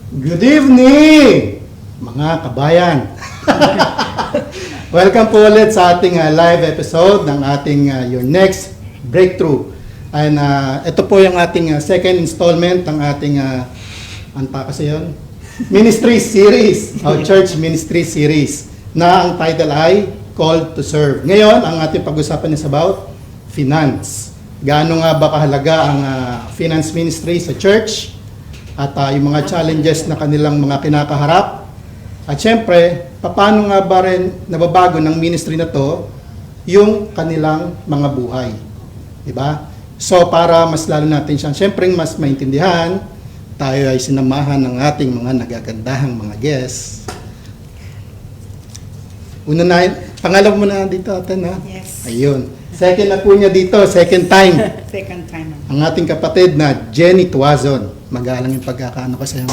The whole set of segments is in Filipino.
Good evening, mga kabayan. Welcome po ulit sa ating live episode ng ating Your Next Breakthrough. And ito po yung ating second installment ng ating, ano pa kasi yun? Ministry Series, o Church Ministry Series, na ang title ay Called to Serve. Ngayon, ang ating pag-usapan is about finance. Gaano nga ba kahalaga ang finance ministry sa church? At yung mga challenges na kanilang mga kinakaharap. At syempre, paano nga ba rin nababago ng ministry na to yung kanilang mga buhay. Diba? So, para mas lalo natin siyang syempre mas maintindihan, tayo ay sinamahan ng ating mga nagagandahang mga guests. Una na, pangalawa mo na dito, Aten, ha? Yes. Ayun. Second na po niya dito, second time. Second time. Ang ating kapatid na Jenny Tuazon. Magalang yung pagkakaano ko sa iyo.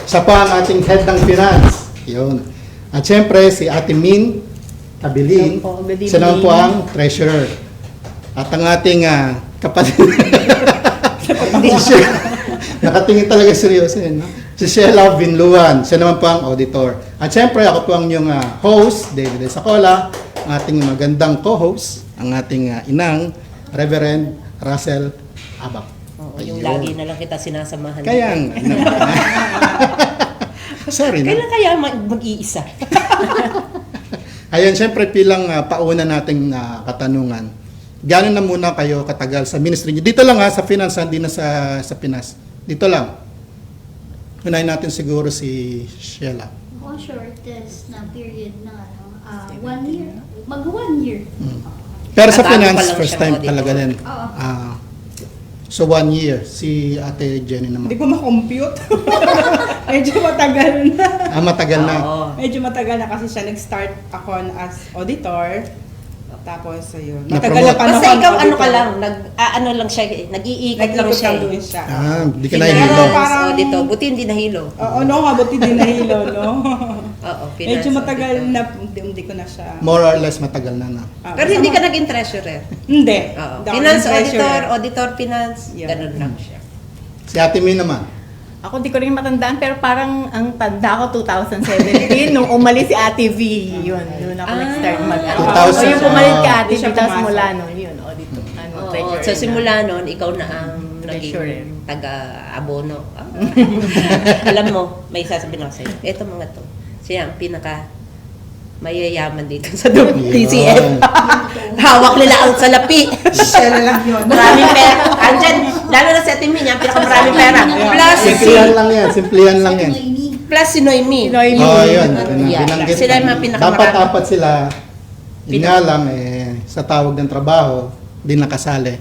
Siya pa ang ating head ng finance. Yun. At syempre, si Ate Min Tabilin. Siya naman po ang treasurer. At ang ating kapatid. Nakatingin talaga seryoso yun. No? Si Sheila Vinluan. Siya naman po ang auditor. At syempre, ako po ang inyong host, David Esacola. Ang ating magandang co-host, ang ating inang, Reverend Russell Abak. Yung lagi na lang kita sinasamahan. Kaya nga. Sorry na. Kailan kaya mag-iisa? Ayun, syempre bilang pauna nating katanungan. Gano'n na muna kayo katagal sa ministry niyo? Dito lang sa finance, hindi na sa Pinas. Dito lang. Unahin natin siguro si Sheila. Ako shortest na period na 1 year. Mag-1 year. Pero sa At ano pa finance, lang first siya, time auditor. talaga din. Oo. So 1 year. Si Ate Jenny naman. Hindi ko ma-compute. Medyo matagal na. Matagal na. Oo. Medyo matagal na kasi siya nag-start ako as auditor. Tapos, ayun. Na-promote. Matagal na panahon. Basta ikaw ano auditor. ka lang, ano lang siya, nag-iikot lang siya. doon siya. Di ka Pero nahihilo. Parang- auditor, buti hindi nahilo. Oo, no, mabuti din nahilo, no? Oo, Medyo matagal auditor. na, hindi ko na siya. More or less matagal na. Pero hindi ka naging treasurer. Hindi. Oo. Hindi ako Finance naging treasurer. auditor, finance, Yeah. ganun lang siya. Si Ate Min naman. Ako di ko rin matandaan, pero parang ang tanda ko 2017 nung umalis si Ate V. Yun, doon ako nag-start mag-ano. 2000. O yung pumalit ka Ate Hindi V, siya tapos pumasok. mula nun, yun, auditor. Oo, treasurer so na. simula nun, ikaw na ang Treasurer. naging taga-abono. Alam mo, may sasabihin ako sa'yo, eto mga to, siya ang pinaka mayayaman dito sa TCF. Hawak nila ang salapi. Siya na lang yun. Maraming pera. Andyan, lalo na sa ating yan, pinakamaraming pera. Plus, Simplihan lang yan. Simplihan lang yan. plus si Noemi. Noemi. Oh, yun. Yeah. Binanggit. Sila yung mga pinakamarami. Dapat apat sila. Yun nga lang, sa tawag ng trabaho, di nakasali.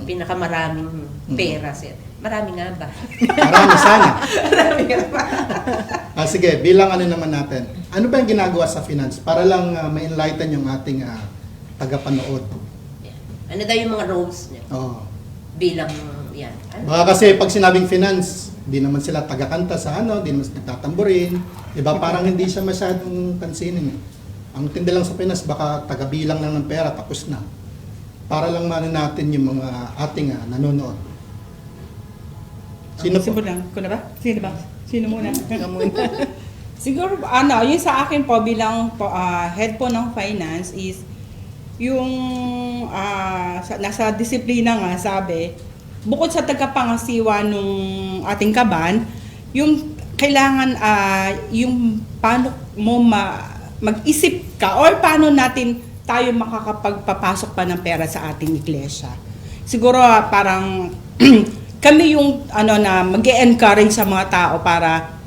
Pinakamaraming pera siya. Marami nga ba? Marami sana. Marami nga ba? Sige, bilang ano naman natin. Ano ba yung ginagawa sa finance? Para lang ma-enlighten yung ating tagapanood. Ano daw yung mga roles niya? Oh. Bilang yan. Ano? Baka kasi pag sinabing finance, di naman sila tagakanta sa di naman sila nagtatamburin. Diba? Parang hindi siya masyadong pansinin. Ang tindi lang sa finance, baka tagabilang lang ng pera, tapos na. Para lang maano natin yung mga ating nanonood. Sino po? Simulan ko na ba? Sino ba? Sino muna? Siguro, yung sa akin po bilang head po ng finance is yung nasa disiplina nga sabi, bukod sa tagapangasiwa nung ating kaban, yung kailangan yung paano mo mag-isip ka or paano natin tayo makakapagpapasok pa ng pera sa ating iglesia. Siguro parang kami yung na mag-e-encourage sa mga tao para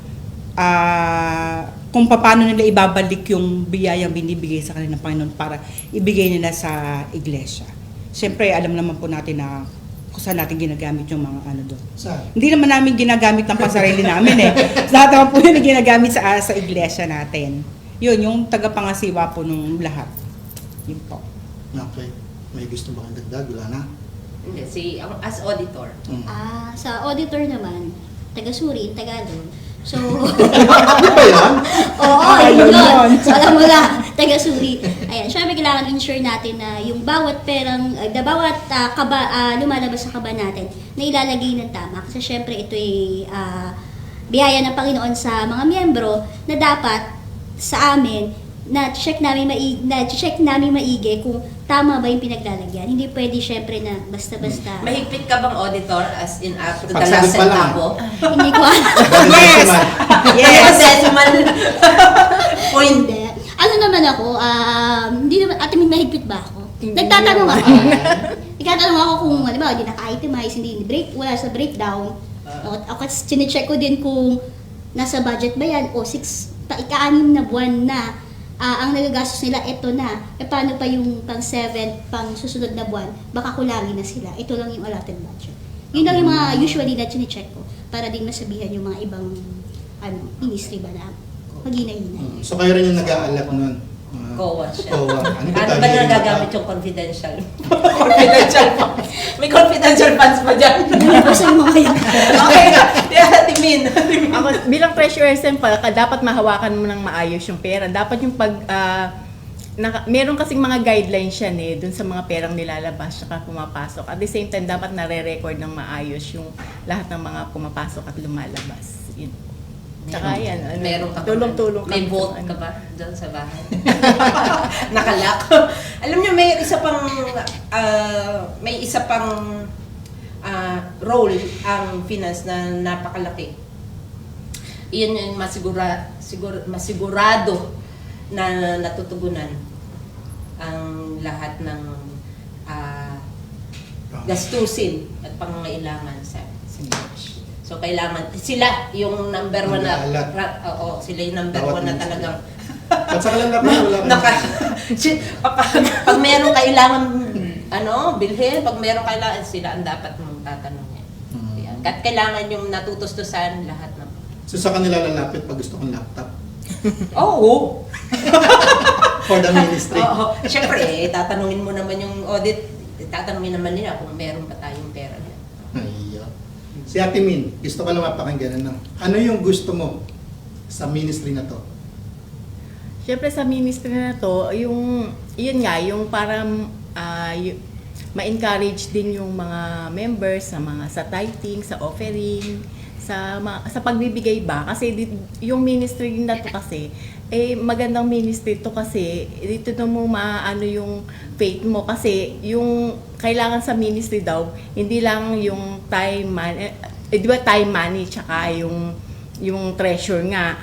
kung paano nila ibabalik yung biyayang binibigay sa kanila ng Panginoon para ibigay nila sa iglesia. Siyempre, alam naman po natin na kung saan natin ginagamit yung mga doon. Saan? Hindi naman namin ginagamit ng pasarili namin Lahat naman po yun ginagamit sa iglesia natin. Yun, yung tagapangasiwa po nung lahat. Yun po. Okay. May gusto ba kang dagdag? Wala na? Hindi, as auditor. Sa auditor naman, taga-suri, Tagalog. So, Ano ba yan? oo, Ayun yun. yun. So, alam mo na, taga-suri. Ayan, syempre kailangan ensure natin na yung bawat perang, bawat lumalabas sa kaba natin, na ilalagay ng tama. Kasi syempre ito ay biyaya ng Panginoon sa mga miyembro na dapat sa amin na-check namin maigi kung tama ba yung pinaglalagyan. Hindi pwede syempre na basta-basta. Mahigpit ka bang auditor as in up to the Pagsagot last pa lang. centavo? Hindi ko alam. Yes! Yes! Decimal point. Hindi. Ano naman ako, hindi naman, ate may mahigpit ba ako? Nagtatanong ako. Nagtatanong ako kung, di ba, hindi naka-itemize, hindi break, wala sa breakdown. Ako chinecheck ko din kung nasa budget ba yan o ika-6 na buwan na ang nagagastos nila, ito na. E paano pa yung pang 7, pang susunod na buwan, baka kulangin na sila. Ito lang yung allotted budget. Yun lang yung mga usually na chinecheck ko para din masabihan yung mga ibang ministry ba na maghinay-hinay. So kayo rin yung nag-aalat nun? COA siya. COA. Ano ba nagagamit yung confidential? Confidential funds. May confidential funds pa dyan. Nalipasan mo ngayon. Okay. Yeah, Timin. Ako, bilang treasurer sample, dapat mahawakan mo ng maayos yung pera. Dapat yung meron kasing mga guidelines yan dun sa mga perang nilalabas at pumapasok. At the same time, dapat nare-record ng maayos yung lahat ng mga pumapasok at lumalabas. Yun. Tsaka yan, Meron ka ba? tulong-tulong May kami vote sa ka ba dyan sa bahay? Nakalak. Alam niyo, may isa pang role ang finance na napakalaki. Iyan yung masigurado na natutugunan ang lahat ng gastusin at pangangailangan sa church. So, kailangan, sila yung number 1 na, oo, sila yung number 1 na talagang, At sa kalandapan, wala ka. pag meron kailangan, bilhin, pag meron kailangan, sila ang dapat mong tatanungin. Yan. At kailangan yung natutustusan lahat ng. So sa kanila lalapit pag gusto kong laptop Oo. for the ministry. Oo. Siyempre, tatanungin mo naman yung audit, tatanungin naman nila kung meron pa tayong pera niya. Ay, si Ate Min, gusto ko lang mapakinggan. Ano yung gusto mo sa ministry na to? Siyempre sa ministry na to, yun yung para ma-encourage din yung mga members sa tithing, sa offering, sa pagbibigay ba. Kasi yung ministry na to kasi, magandang ministry to kasi dito na mo maano yung faith mo kasi yung kailangan sa ministry daw hindi lang yung time money tsaka yung treasure nga.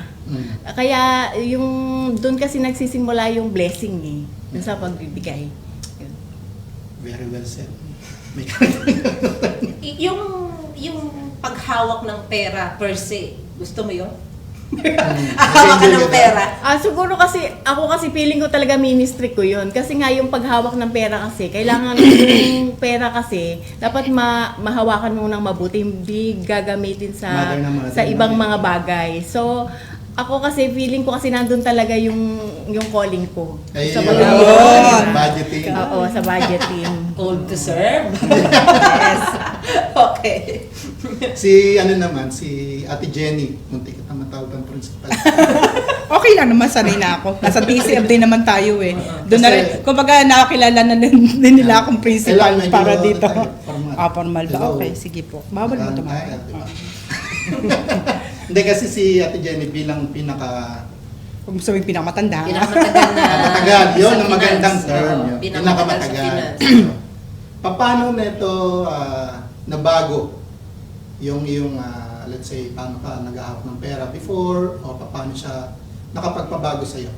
Kaya yung doon kasi nagsisimula yung blessing dun sa pagbibigay. Yun. Very well said. May Yung paghawak ng pera per se, gusto mo yun? Hawak Hawak ka ng pera. Siguro kasi, ako kasi feeling ko talaga ministry ko yun. Kasi nga yung paghawak ng pera kasi, kailangan yung pera kasi, dapat mahawakan mo ng mabuti, hindi gagamitin sa ibang mga bagay. So, ako kasi, feeling ko kasi nandun talaga yung calling ko. Ay, Sa budgeting. Oo, sa budgeting. Called to serve? Yes. Okay. Si Ate Jenny, muntik kita matawag ang principal. Okay lang naman, sanay na ako. Nasa DCF din naman tayo Doon na rin, Kasi- kumbaga nakakilala na din nila akong principal Kailangan medyo para dito. formal. Formal ba? Hello. Okay, sige po. Bawal mo tumawag. Diba? Hindi kasi si Ate Jenny bilang Kung gusto mo yung pinakamatanda. Pinakamatagal na Matagal, yun sa ang magandang finance. term. Oo, Yun. pinakamatagal sa Pinakamatagal. finance. Paano nito nabago yung let's say, paano ka nag-ahawak ng pera before o paano siya nakapagpabago sa'yo?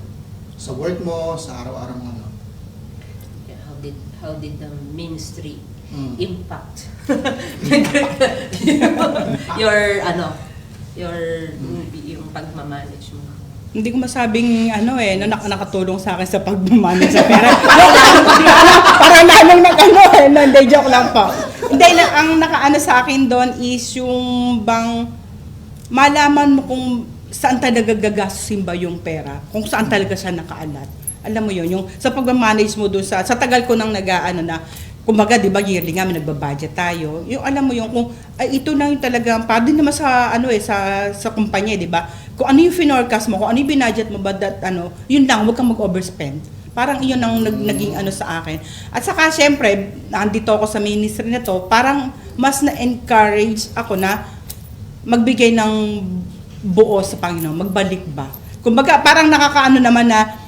Sa work mo, sa araw-araw mo, ano? How did the ministry Mm. impact yung pagmamanage mo? Hindi ko masabing na nakatulong sa akin sa pagmamanage sa pera. Parang lalong hindi, joke lang po. Hindi, ang nakaano sa akin doon is yung bang malaman mo kung saan talaga gagastusin ba yung pera, kung saan talaga siya nakaalat. Alam mo yun, yung sa pagmamanage mo doon sa tagal ko nang na, kumbaga, di ba, yearly nga, may nagbabudget tayo. Yung alam mo yung kung ito na yung talagang para din naman sa sa kumpanya, di ba? Kung ano yung finorcast mo, kung ano yung binudget mo ba yun lang, huwag kang mag-overspend. Parang iyon ang naging sa akin. At saka syempre, nandito ako sa ministry na to, parang mas na-encourage ako na magbigay ng buo sa Panginoon, magbalik ba? Kumbaga, parang nakakaano naman na,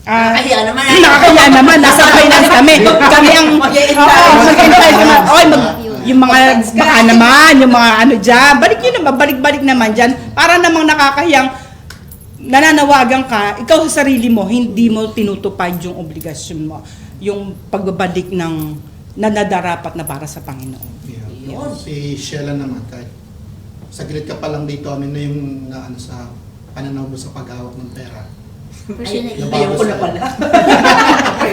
Nakakahiya naman. nakakaya naman, nasa finance kami. Kami ang, oo, mag-invite naman. Oy, yung mga, baka naman, yung mga ano dyan, balik nyo naman, balik-balik naman dyan. Para namang nakakahiyang, nananawagan ka, ikaw sa sarili mo, hindi mo tinutupad yung obligasyon mo, yung pagbabalik ng nadarapat na para sa Panginoon. Yeah. Si Sheila naman, kahit saglit ka pa lang dito, ano na yung naano sa pananaw mo sa paghawak ng pera? Personally, Ayaw ko na pala.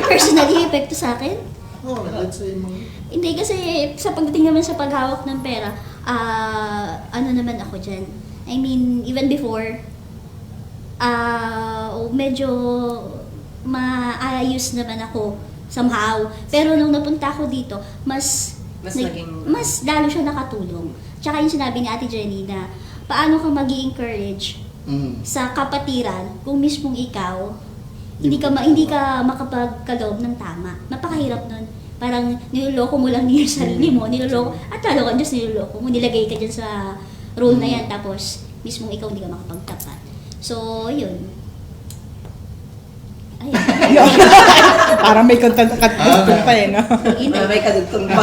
personally, epekto sa akin? Oh, let's say mga... Hindi, kasi sa pagdating naman sa paghawak ng pera, ano naman ako dyan. I mean, even before, medyo maayos naman ako somehow. Pero nung napunta ako dito, mas lalo siya nakatulong. Tsaka yung sinabi ni Ate Jenny na paano ka mag-i-encourage sa kapatiran kung mismong ikaw hindi ka makapagkaloob ng tama. Napakahirap nun. Parang niloloko mo lang yung sarili mo, at lalo ka Diyos, niloloko mo, nilagay ka dyan sa role na yan, tapos mismong ikaw hindi ka makapagtapat. So, yun. Ayun. Para may katulong pa eh, no? May kadugtong pa.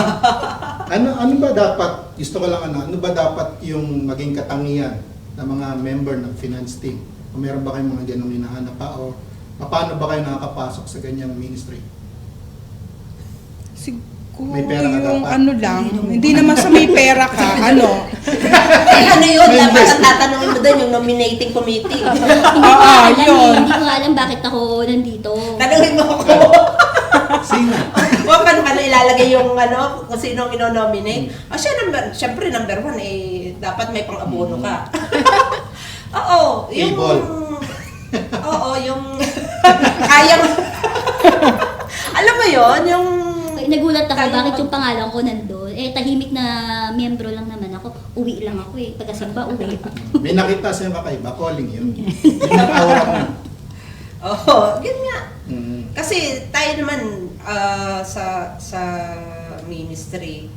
Ano ba dapat, gusto ko lang ano ba dapat yung maging katangian ng mga member ng finance team? O meron ba kayong mga ganong hinahanap pa? O paano ba kayo nakakapasok sa ganyang ministry? Siguro May pera ka yung dapat. ano lang, hindi naman sa may pera ka, ano. Ano yun? Dapat ang tatanungin mo doon yung nominating committee. Yun. Hindi ko nga alam bakit ako nandito. Tanungin mo ako. Sino? O paano ilalagay yung ano, kung sino ang ino-nominate? Siyempre number one, dapat may pang-abono ka. Oo, yung... Table. Oo, yung... Kayang... Alam mo yon yung... Nagulat ako, Kaya- bakit yung pangalan ko nandun? Tahimik na miyembro lang naman ako. Uwi lang ako pagkasimba, uwi. May nakita sa'yo kakaiba, calling yun. Yung nag-aura ko. Oo, yun nga. Mm. Kasi tayo naman sa ministry,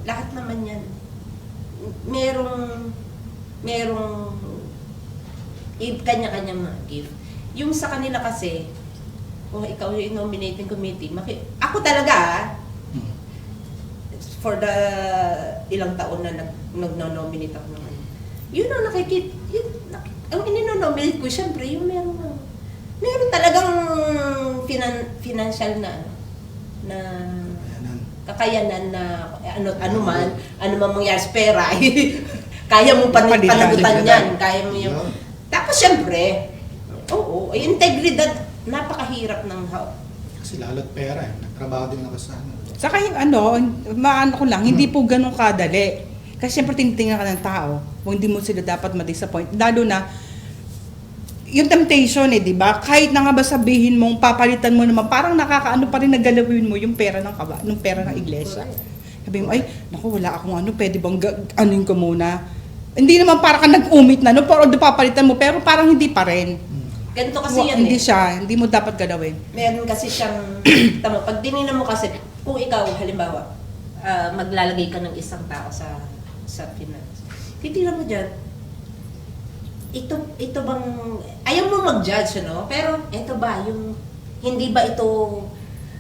lahat naman yan. Merong kanya-kanyang mga gift. Yung sa kanila kasi, kung ikaw yung nominating committee, ako talaga, for the ilang taon na nag-nominate ako ng ano. Yun ang ang ininonominate ko, syempre, yung meron talagang financial na kakayanan na ano man mangyari sa pera, kaya mo panagutan yan, kaya mo yung... Tapos syempre, oo, integridad, napakahirap ng Kasi lalo't pera eh. Nagtrabaho din ako sa ano. Saka yung maano ko lang, hindi po ganun kadali. Kasi syempre tinitingnan ka ng tao, kung hindi mo sila dapat ma-disappoint. Lalo na, yung temptation di ba? Kahit na nga ba sabihin mong papalitan mo naman, parang nakakaano pa rin nagalawin mo yung pera ng pera ng iglesia. Sabi mo, ay, naku, wala akong pwede bang anuin ko muna? Hindi naman para ka nag-umit na, pero papalitan mo, pero parang hindi pa rin. ganito kasi yan Hindi mo dapat galawin. Meron kasi siyang, pag dinina mo kasi, kung ikaw, halimbawa, maglalagay ka ng isang tao sa finance, titignan mo dyan, ito bang, ayaw mo mag-judge, pero ito ba, hindi ba ito,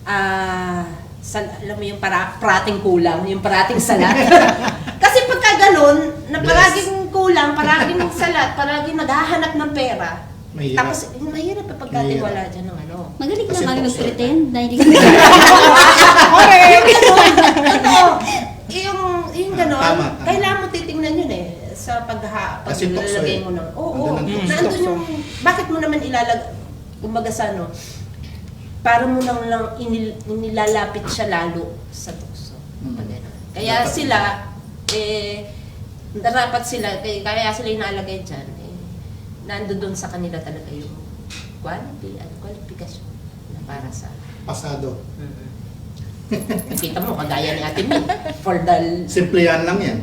alam mo yung parating kulang, yung parating salat? Kasi pagka ganun, na paraging kulang, paraging salat, paraging naghahanap ng pera, Mahirap. tapos mahirap pa pagkatiwala dyan ng Magaling Kasi lang kami tukso. mag-pretend na hindi kami yung gano'n, Tama. kailangan mo titingnan yun sa Kasi tukso paglalagay eh. mo ng, Andun ang tukso. nandun yung, bakit mo naman kumbaga sa para mo lang inilalapit siya lalo sa tukso. Pag ganun. Kaya Dapat sila, dapat sila, kaya sila inaalagay dyan, nandun sa kanila talaga yung quality at qualification na para sa Pasado. Nakita mo, kagaya ni Ate Min, for the Simple yan lang yan.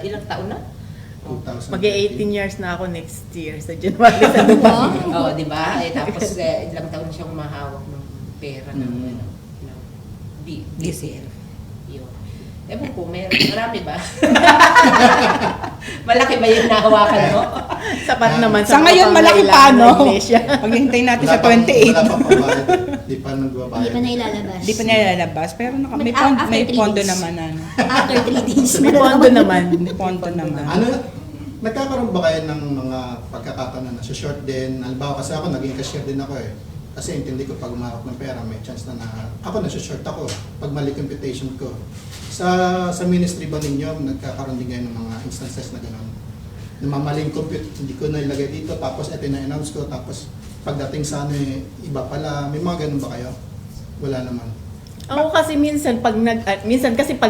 ilang taon na? 2000. Mag-18 years na ako next year sa January sa Dubai. Oo, di ba? Tapos ilang taon siyang mahawak ng pera ng DCL. Yun. Ewan ko, marami ba? Malaki ba yung nahawakan mo? Sapat naman Sa ngayon, malaki pa, pangangailangan no? ng iglesia. Maghihintay natin sa Wala pang 28. pambayad. Di pa nagbabayad. Hindi pa na ilalabas. Di pa niya lalabas, pero may, After may 3 pondo days. naman. Ano. After 3 days. May pondo naman. May pondo naman. Ano, nagkakaroon ba kayo ng mga pagkakataon na short din? Halimbawa kasi ako, naging cashier din ako eh. Kasi intindi ko pag umawak ng pera, may chance na ako short ako pag mali computation ko. Sa ministry ba ninyo, nagkakaroon din kayo ng mga instances na gano'n? Namamaling compute, hindi ko na ilagay dito, tapos ito na-announce ko, tapos pagdating sa ano iba pala, may mga ganun ba kayo? Wala naman. Ako kasi minsan pag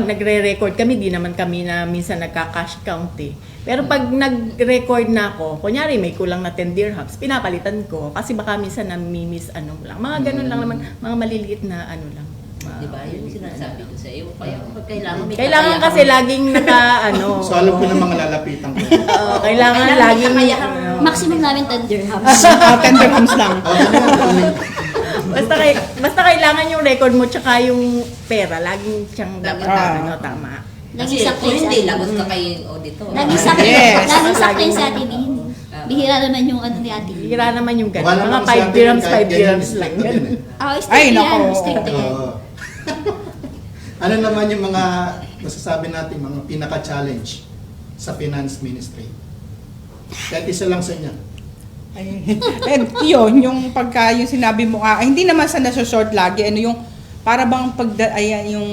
nagre-record kami, di naman kami na minsan nagka-cash count eh. Pero pag nag-record na ako, kunyari may kulang na 10 dirhams, pinapalitan ko kasi baka minsan nami-miss ano lang. Mga ganun lang naman, mga maliliit na ano lang. Di ba? Yung sinasabi ko sa iyo. Kaya pag kailangan may Kailangan kakayahan kasi ka. laging naka ano. So alam ko na mga lalapitan ko. Oo, kailangan Kailangan laging may kakayahang Maximum namin 10 dirhams. 10 dirhams lang. basta kailangan yung record mo tsaka yung pera, laging siyang dapat Dapat. ano, tama. Kasi Laging sakto kung yung sa hindi, atin. lagot ka kay auditor. Laging sakto. Yes. Laging sakto yung sa Laging- atin. Bihira naman yung ano ni ate. Hira naman yung ganun. Wala Mga namang 5 sa atin, dirhams, kahit 5 ganyan, dirhams lang. strict na din eh. Strict Ay, yan. nako. Strict yan. Oo. Ano naman yung mga masasabi natin, mga pinaka-challenge sa finance ministry? Kahit isa lang sa inyo. Ay, yun, yung pagka, yung sinabi mo, hindi naman sa nasa short lagi, ano yung, para bang yung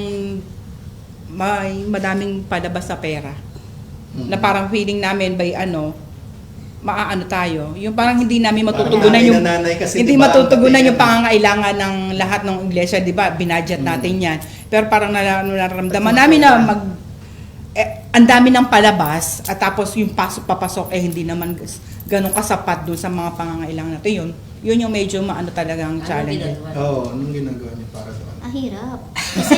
may madaming palabas sa pera. Na parang feeling namin by maaano tayo. Yung parang hindi namin matutugunan Parang yung nanay kasi, hindi diba, matutugunan ang yung pangangailangan ng lahat ng iglesia, 'di ba? Binudget natin 'yan. Pero parang nararamdaman namin na ang dami ng palabas at tapos yung papasok hindi naman ganun kasapat doon sa mga pangangailangan natin. Yun yung medyo maano talagang Ano challenge. ginagawa? Oo, anong ginagawa niyo para doon? Ang hirap. Kasi,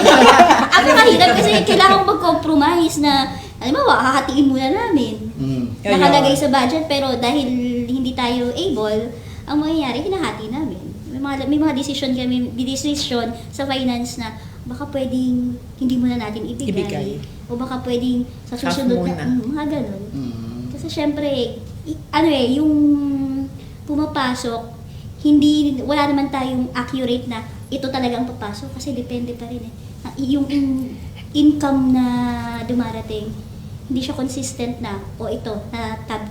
ang mahirap kasi kailangan mag-compromise na, alam mo, hahatiin muna namin. Ayun. Nakalagay sa budget, pero dahil hindi tayo able, ang mangyayari, hinahati namin. May mga decision sa finance na baka pwedeng hindi muna natin ibigay. O baka pwedeng sa susunod Half na, muna. mga ganun. Mm. Kasi syempre, yung pumapasok, wala naman tayong accurate na ito talagang papasok kasi depende pa rin eh. Yung income na dumarating, hindi siya consistent na o ito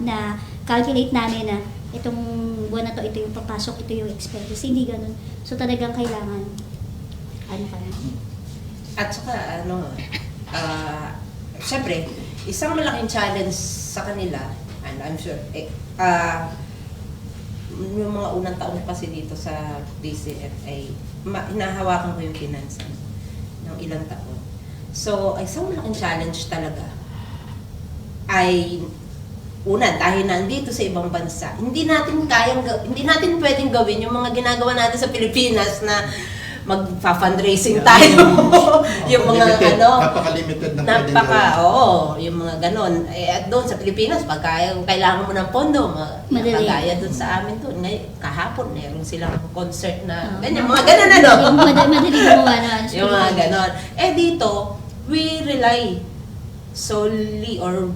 na calculate namin na itong buwan na to, ito yung papasok, ito yung expenses. Hindi ganun. So talagang kailangan pa na. At saka, syempre, isang malaking challenge sa kanila, and I'm sure, yung mga unang taon kasi dito sa DCF ay hinahawakan ko yung finansa ng ilang taon. So, isang malaking challenge talaga ay una, dahil nandito sa ibang bansa, hindi natin pwedeng gawin yung mga ginagawa natin sa Pilipinas na magpa-fundraising tayo. Yung mga Limited, napaka-limited ng pwedeng gawin. oo, yung mga ganon. At doon sa Pilipinas, pagka kailangan mo ng pondo, Madali. magaya doon sa amin doon. Ngayon, kahapon, meron silang concert na ganyan, mga ganon Yung madali gumawa na. yung mga ganon. Dito, we rely solely or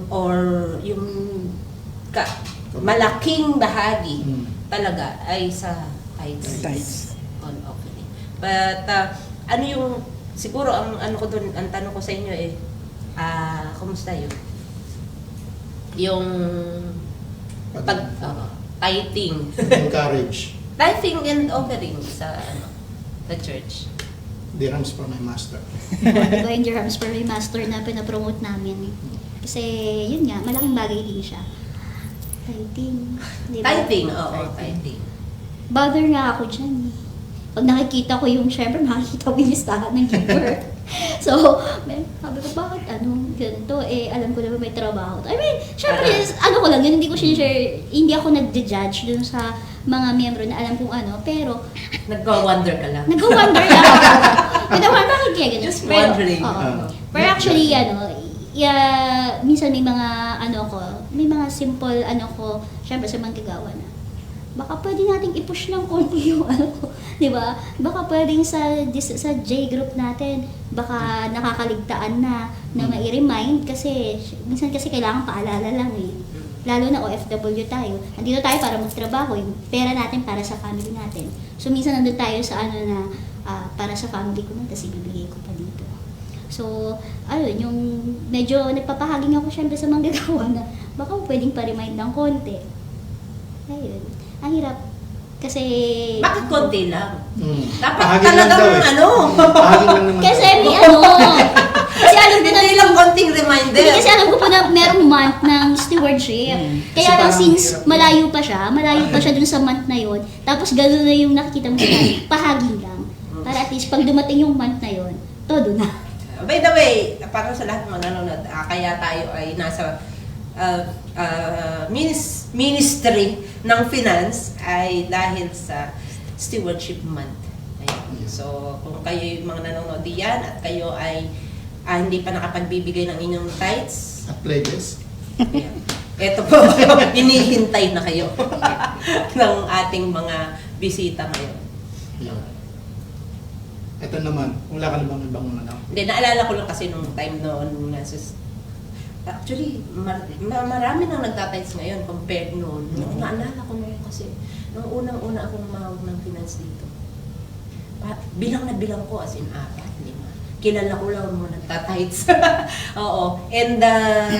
yung malaking bahagi talaga ay sa tithes Tithes. on offering. But ano yung siguro ang tanong ko sa inyo kumusta yun? Yung tithing. Encourage. Tithing and offering sa the church. Dirhams for my master. Ito yung dirhams per master na pinapromote namin. Kasi yun nga, malaking bagay din siya. Tithing. Di ba? Tithing, oo, tithing. Bother nga ako dyan eh. Pag nakikita ko yung, syempre makikita ko yung listahan ng giver. So, sabi ko, bakit ganito? Alam ko naman may trabaho. I mean, syempre, ko lang, yun, hindi ko sinishare, hindi ako nagde-judge dun sa mga miyembro na alam kung pero, Nagwa-wonder ka lang. nag-wonder lang ako. Bakit kaya ganun? Just wondering. Oo. Pero actually, minsan may mga may mga simple syempre sa manggagawa na baka pwede nating i-push ng konti yung ano ko, di ba? Baka pwedeng sa J group natin, baka nakakaligtaan na mai-remind kasi minsan kasi kailangan paalala lang eh. Lalo na OFW tayo. Nandito tayo para magtrabaho, yung pera natin para sa family natin. So minsan nandun tayo sa ano na para sa family ko na, tapos ibibigay ko pa dito. So, ayun, yung medyo nagpapahaging ako syempre sa manggagawa na baka pwedeng pa-remind ng konti. Ayun. Ang hirap. Kasi... Bakit konti lang? Dapat Pahaging lang talagang daw eh. ano. Pahaging lang naman. Kasi daw. may ano... Kasi alam ko na... Hindi lang konting reminder. Hindi, kasi alam ko pa na merong month ng stewardship. Kaya Kasi lang parang since hirap malayo pa siya dun sa month na yon, tapos gano'n na yung nakikita mo siya, pahaging lang. Para at least pag dumating yung month na yon, todo na. By the way, para sa lahat ng mga nanonood, kaya tayo ay nasa Ministry ng Finance ay dahil sa Stewardship Month. Ayan. So, kung kayo yung mga nanonood diyan at kayo ay hindi pa nakapagbibigay ng inyong tithes, At pledges. ayan. Ito po, hinihintay na kayo ng ating mga bisita ngayon. Yeah. Ito naman, wala ka na bang ibang ano? Hindi, naalala ko lang kasi nung time noon, actually, marami nang nagtatights ngayon compared noon. Naalala ko na yun kasi, nung unang-una akong umawag ng finance dito, bilang na bilang ko as in 4, 5. Kilala ko lang mga nagtatights. Oo. And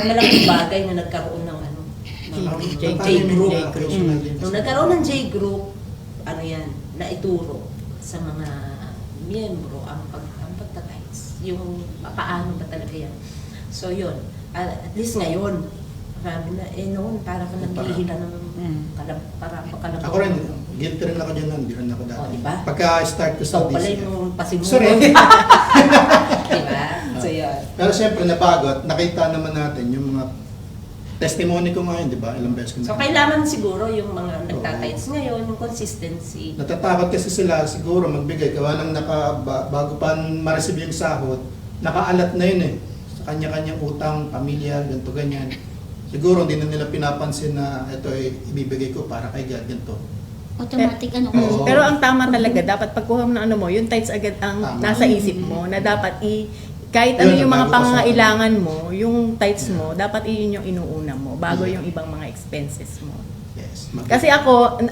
malaking bagay na nagkaroon ng J-group. Nung nagkaroon ng J-group, ano yan, naituro sa mga miyembro ang pagtatights. Yung paano ba talaga yan. So yun, at least ngayon, marami na, noon para ka naghihila ng kalab. Ako rin, guilty rin ako dyan, hindi rin ako dati. Oh, diba? Pagka-start ko sa So pala DCF. yung pasimulo. Sorry. Diba? So yun. Pero siyempre, nabagot, nakita naman natin yung mga testimony ko ngayon, di ba? Ilang beses ko So na. kailangan siguro yung mga nagtatights ngayon, yung consistency. Natatakot kasi sila siguro magbigay. Gawa ng bago pa ma-receive yung sahod, nakaalat na yun eh. Sa kanya-kanyang utang, pamilya, ganito, ganyan. Siguro hindi na nila pinapansin na ito ay ibibigay ko para kay God, ganito. Automatic ano ko. Oo. Pero ang tama talaga, dapat pagkuha mo ng ano mo, yung tithes agad ang Tama. nasa isip mo, na dapat kahit ano Yun, yung mga bago ka sa- pangangailangan mo, yung tithes mo, dapat yun yung inuuna mo, bago Yeah. yung ibang mga expenses mo. Yes. Kasi ako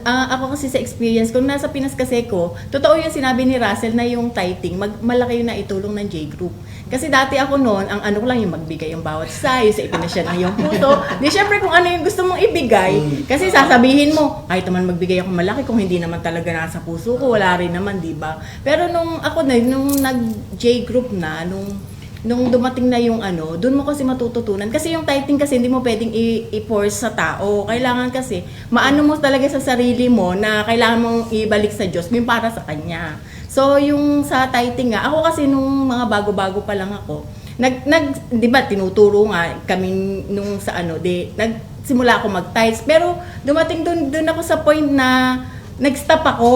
kasi sa experience, kung nasa Pinas kasi ko, totoo yung sinabi ni Russell na yung tithing, malaki yung naitulong ng J-Group. Kasi dati ako noon, ang ano ko lang yung magbigay yung bawat sayo, sa ipinasya lang yung puto. Di syempre kung ano yung gusto mong ibigay, kasi sasabihin mo, kahit naman magbigay ako malaki, kung hindi naman talaga nasa puso ko, wala rin naman, di ba? Pero nung nag-J-Group na, nung dumating na yung ano, doon mo kasi matututunan. Kasi yung tithing kasi hindi mo pwedeng i-force sa tao. Kailangan kasi, maano mo talaga sa sarili mo na kailangan mong ibalik sa Diyos, yung para sa Kanya. So, yung sa tithing nga, ako kasi nung mga bago-bago pa lang ako, di ba, tinuturo nga kami nung sa ano, nagsimula ako mag-tithes. Pero dumating doon ako sa point na nag-stop ako.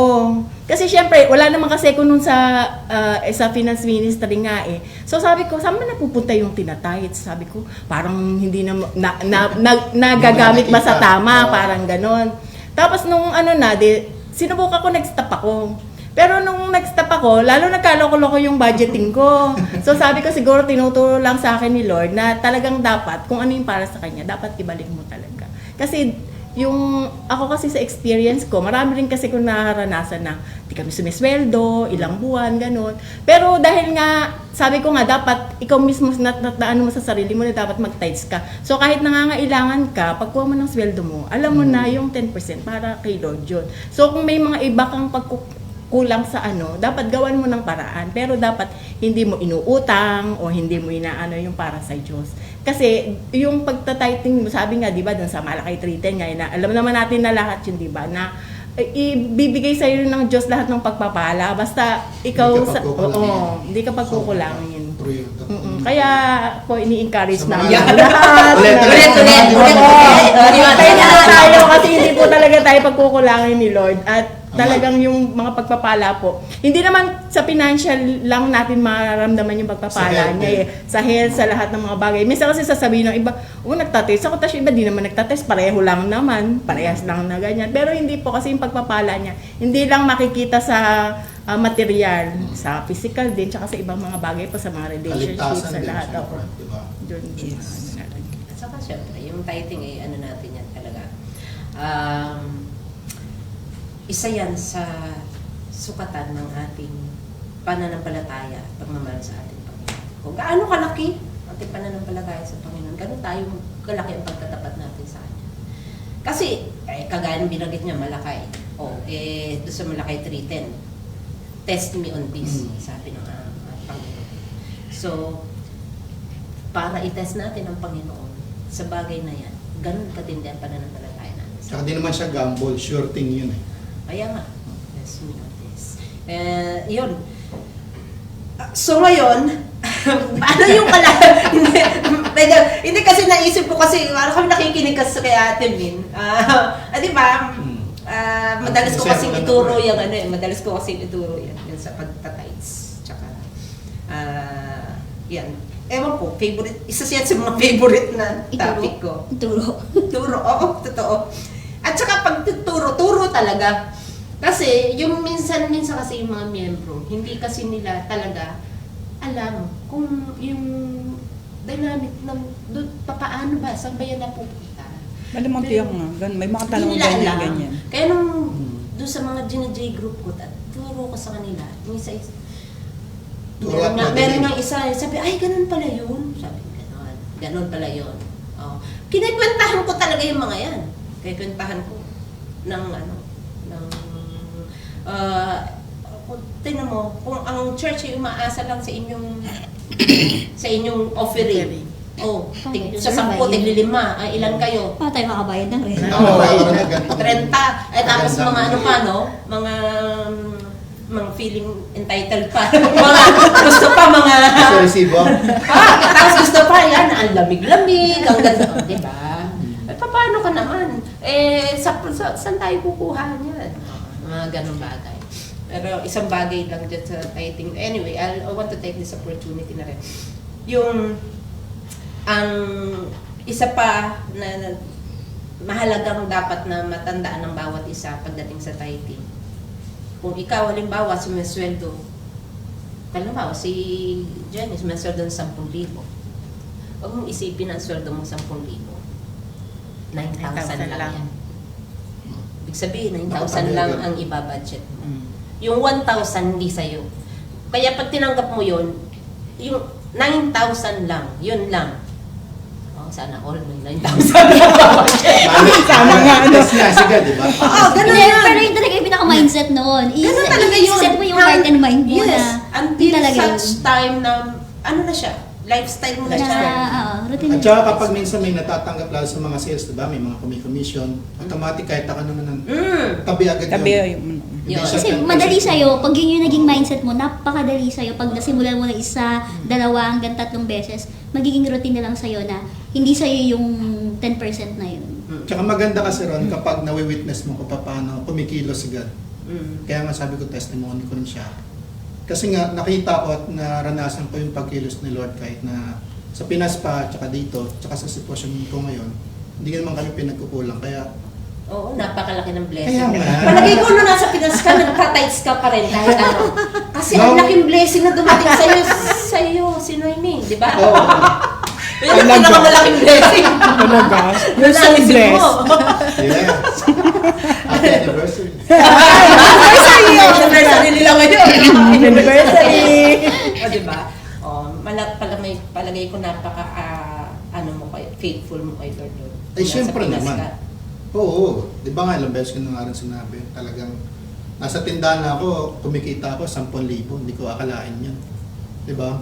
Kasi syempre, wala naman kasi ako nun sa finance ministry nga eh. So sabi ko, saan ba napupunta yung tinatights? Sabi ko, parang hindi na nagagamit ba sa tama, parang ganon. Tapos nung sinubukan ko, nag-stop ako. Pero nung nag-stop ako, lalo nagkaloko-loko yung budgeting ko. So sabi ko, siguro tinuturo lang sa akin ni Lord na talagang dapat, kung ano yung para sa Kanya, dapat ibalik mo talaga. Kasi ako kasi sa experience ko, marami rin kasi kung nararanasan na di kami sumisweldo, ilang buwan, ganun. Pero dahil nga, sabi ko nga, dapat ikaw mismo ano mo sa sarili mo na dapat mag-tithes ka. So kahit nangangailangan ka, pagkuha mo ng sweldo mo, alam mo na yung 10% para kay Lord yun. So kung may mga iba kang kulang sa dapat gawan mo ng paraan. Pero dapat hindi mo inuutang o hindi mo inaano yung para sa Diyos. Kasi yung pagta-tithing mo, sabi nga, di ba, dun sa Malakay 3:10 nga, na alam naman natin na lahat yun, di ba, na ibibigay sa iyo ng Diyos lahat ng pagpapala. Basta ikaw, hindi ka pagkukulangin. Kaya po, ini-encourage Sa mga namin lahat. lahat. Ulit. Kaya na tayo kasi hindi po talaga tayo pagkukulangin ni Lord. At Talagang yung mga pagpapala po. Hindi naman sa financial lang natin mararamdaman yung Sa pagpapala health niya eh. Sa health, sa lahat ng mga bagay. Minsan kasi sasabihin ng iba, nagtatest ako, tapos iba di naman nagtatest, pareho lang naman, parehas lang na ganyan. Pero hindi po kasi yung pagpapala niya. Hindi lang makikita sa material, sa physical din, tsaka sa ibang mga bagay po, sa mga relationships, Kaligtasan sa din, lahat. syempre, Ako. diba? Doon, Yes. At saka syempre, yung tithing ay ano natin yan talaga. Isa yan sa sukatan ng ating pananampalataya at pagmamahal sa ating Panginoon. Kung gaano kalaki ang ating pananampalataya sa Panginoon, gano'n tayo kalaki ang pagtatapat natin sa Kanya. Kasi, kagaya ng binanggit niya, Malakay. Doon sa Malakay 3:10, test me on this, sabi ng Panginoon. So, para i-test natin ang Panginoon sa bagay na yan, ganun katindi ang pananampalataya natin. Tsaka di naman siya gamble, sure thing yun eh. Kaya nga, test me on this. Yun. So ngayon, ano yung hindi kasi naisip ko kasi, parang kami nakikinig kasi kay Ate Min. Di ba? Madalas ko kasi ituro yung madalas ko kasi ituro yan sa pagtatides. Tsaka, yan. Ewan ko, favorite, isa siya sa mga favorite na topic ko. Turo. Turo, oo, totoo. At saka pag turo talaga. Kasi yung minsan kasi yung mga miyembro, hindi kasi nila talaga alam kung yung dynamic ng paano ba, saan ba yan napupunta. Malamang tiyak nga. May mga Hindi tanong nila alam. ganyan. Kaya nung doon sa mga Gina J group ko, turo ko sa kanila, yung isa-isa. Turo at madali. Meron nga isa, sabi, ay, ganun pala yun. Sabi, ganun pala yun. Oh. Kinikwentahan ko talaga yung mga yan. Kikwentahan ko ng tingnan mo, kung ang church ay umaasa lang sa inyong offering. Oh, sa 10, tiglilima, ilan kayo? Paano tayo makabayad ng rent? Oo, parang ganito. 30. Tapos mga ano pa, no? Mga feeling entitled pa. Mga gusto pa, mga... Sa resibo. Tapos gusto pa, yan, ang lamig-lamig, ang ganda. Di ba? Paano ka naman? Saan tayo kukuha niyan? Mga ganong bagay. Pero isang bagay lang dyan sa tithing. Anyway, I want to take this opportunity na rin. Yung, ang isa pa na mahalagang dapat na matandaan ng bawat isa pagdating sa tithing. Kung ikaw, halimbawa, sumisweldo, halimbawa, si Jenny, sumisweldo ng 10,000. Huwag mong isipin ang sweldo mong 10,000. 9,000 lang yan. Ibig sabihin, 9,000 lang ang ibabudget mo. Yung 1,000 hindi sa'yo. Kaya pag tinanggap mo yun, yung 9,000 lang, yun lang. Sana all may 9,000 lang. Sana nga, Yes nga, sige, di ba? Oo, ganun Hindi, yan. pero yun talaga yung pinaka-mindset noon. Ganun talaga yun. Set mo yung heart and mind mo Yes, na. until yun talaga such time na, ano na siya, lifestyle mo na siya. Routine. At saka kapag minsan may natatanggap lalo sa mga sales, di ba? May mga commission, automatic kahit ka naman tabi agad Tabi yun. yung... Hindi Yun. siya Kasi 10%. madali sa'yo, pag yun yung naging mindset mo, napakadali sa'yo. Pag nasimulan mo na isa, dalawa, hanggang 3 beses, magiging routine na lang sa'yo na hindi sa'yo yung 10% na yun. Tsaka maganda kasi ron kapag nawi-witness mo kung paano kumikilos si God. Mm. Kaya nga sabi ko, testimony ko rin siya. Kasi nga, nakita ko at naranasan ko yung pagkilos ni Lord kahit na sa Pinas pa, tsaka dito, tsaka sa sitwasyon ko ngayon, hindi naman kami pinagkukulang. Kaya, Oo, napakalaki ng blessing. Kaya nga. Palagay ko nung nasa Pinas ka, nagtatides ka pa rin kahit ano. Kasi ang No. laking blessing na dumating sa'yo, si Noemi, di ba? oo, Yun ang pinakamalaking blessing. Talaga. You're so Na-receive blessed. mo. yes. Happy anniversary. Anniversary nila ngayon. Anniversary! O, di ba? O, palagay ko ano mo kayo, faithful mo kay Lord doon. Ay, Nasa syempre Pinas naman. ka. Oo, di ba nga ilang beses ko na nga rin sinabi, talagang nasa tindahan na ako, kumikita ako 10,000, hindi ko akalain yun. Di ba?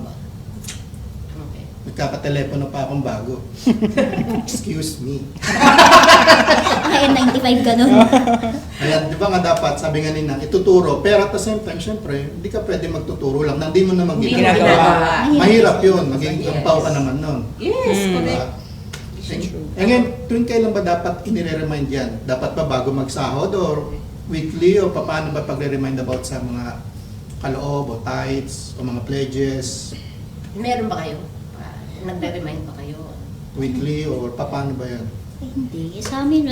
Okay. Nagkakatelepono pa akong bago. Excuse me. Kaya 95 ka nun. Kaya di ba nga dapat, sabi nga nina, ituturo, pero at the same time, syempre, hindi ka pwede magtuturo lang, nandun mo naman Hindi mo ginagawa. ginagawa. Mahirap yun, maging Yes. gampaw ka naman nun. Yes, Mm. correct. Eh ngayon, tuwing kailan ba dapat inire-remind yan? Dapat ba bago magsahod or weekly o paano ba pagre-remind about sa mga kaloob o tithes o mga pledges? Meron ba kayo? Nagre-remind ba kayo? Weekly or paano ba yan? Hindi. Sa amin,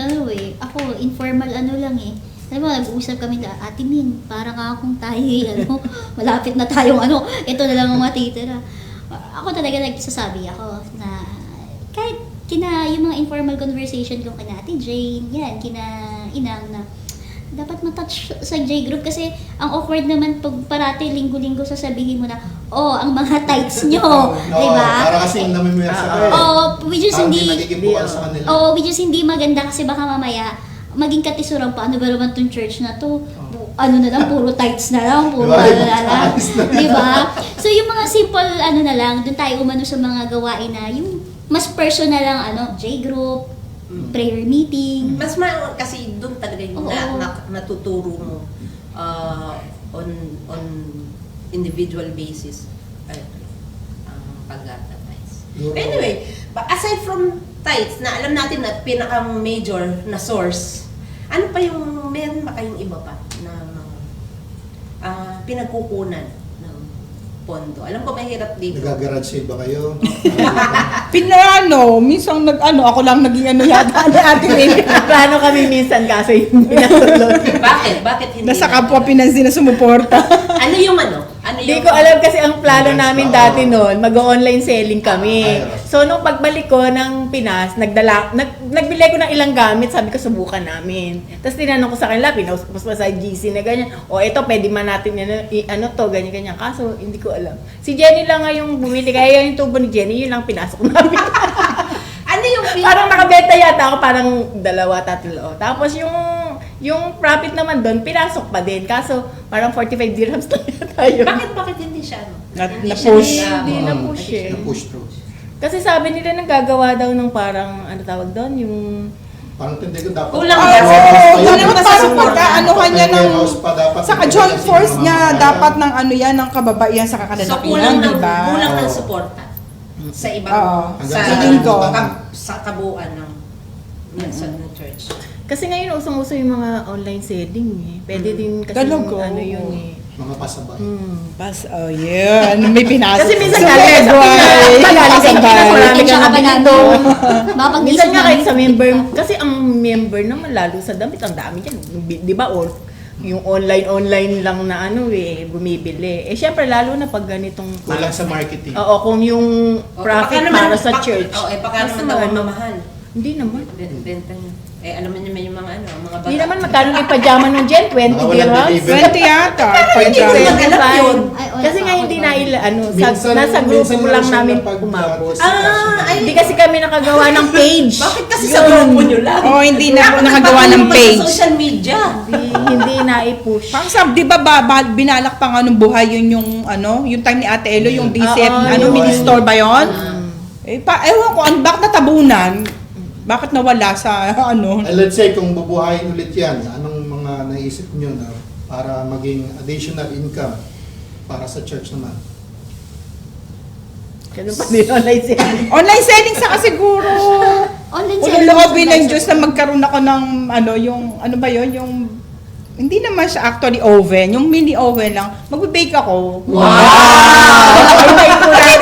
ako, informal lang eh. Alam mo, nag-uusap kami na, Ate Min, para nga akong tayo, malapit na tayong ito na lang ang matitira. Ako talaga nagsasabi ako na kahit yung mga informal conversation ko kina Ate Jane, yan, kina Inang na dapat matouch sa J-group kasi ang awkward naman pag parati linggo-linggo sasabihin mo na, ang mga tights nyo, di ba? Para kasi namimiwersa ka eh. Which is Parang hindi, nagiging bukas sa kanila. which is hindi maganda kasi baka mamaya maging katisurang pa, ano ba naman tong church na to? Ano na lang, puro tights na lang, puro Diba? ano na lang. Ayos na. Di ba? So yung mga simple na lang, doon tayo umano sa mga gawain na yung mas personal lang, J-group, prayer meeting. Mas kasi doon talaga yung Oo. natuturo mo on individual basis ang pag-advertise. Anyway, aside from tithes na alam natin na pinakang major na source, ano pa yung meron ba kayong iba pa na pinagkukunan ng pondo? Alam ko mahirap dito. Nag-garage sale ba kayo? Minsan ako lang naging yata ni Ate Min. Plano kami minsan kasi hindi nasulot. Bakit hindi? Nasa kapwa pinansin na sumuporta. Ano yung ano? Hindi ko alam kasi ang plano namin dati noon, mag-online selling kami. So nung pagbalik ko ng Pinas, nagbili ko ng ilang gamit, sabi ko subukan namin. Tapos tinanong ko sa kanila, pinausapos pa sa GC na ganyan, ito pwede man natin ganyan-ganyan. Kaso hindi ko alam. Si Jenny lang nga yung bumili, kaya yung tubo ni Jenny, yun lang pinasok namin. Ano yung Parang nakabenta yata ako, parang 2, 3. Tapos yung profit naman doon, pinasok pa din. Kaso parang 45 dirhams lang yata yun. Bakit hindi siya Na-push. Hindi na-push eh. Na-push through. Kasi sabi nila nagagawa daw ng parang, tawag doon, yung... Parang tindi ko dapat. Kulang Oo, kasi parang pagka-anuhan niya ng... Sa Saka joint force niya, dapat ng ng kababaihan sa So kakadalapihan, kulang di ba? kulang ng suporta sa ibang Oo. sa Tingin ko. sa kabuuan ng church. Kasi ngayon usong-uso yung mga online selling eh. Pwede din kasi Talaga, yung oo. yun eh. Mga pasabay. May pinasok. Kasi minsan sa nga, February. Magaling sa Pinas, marami Tsaka kang pa nabili namin, doon. mapag-isip Minsan nga kahit namin, sa member, kasi ang member naman lalo sa damit, ang dami dyan. Di ba? Or yung online lang na bumibili. Syempre lalo na pag ganitong... Kulang sa marketing. Oo, kung yung profit para sa church. Baka mas naman daw mamahal. Hindi naman. Benta niya. Alam mo naman yung mga mga Hindi naman magkano yung pajama ng Jen? 20 Mga walang dirhams? delivery. 20 yata. Hindi ko Pajama. lang alam yun. Ay, wala Kasi pa nga ako hindi doon. nasa grupo lang namin umabot. Hindi kasi kami nakagawa ng page. Bakit kasi sa grupo nyo lang? Hindi na po nakagawa ng page. Sa social media. Hindi na-i-push. Parang di ba binalak pa nga nung buhay yun yung yung time ni Ate Elo, yung DCF, Oo, yun. mini-store ba yun? Ewan ko, bakit natabunan? Bakit nawala sa Let's say kung bubuhayin ulit yan, anong mga naisip nyo na para maging additional income para sa church naman? Ganun pa din online selling. Online selling sa siguro. Online Kung selling loobin ng sa Diyos na magkaroon ako ng yung ba yun, yung hindi naman siya actually oven, yung mini oven lang. Magbe-bake ako.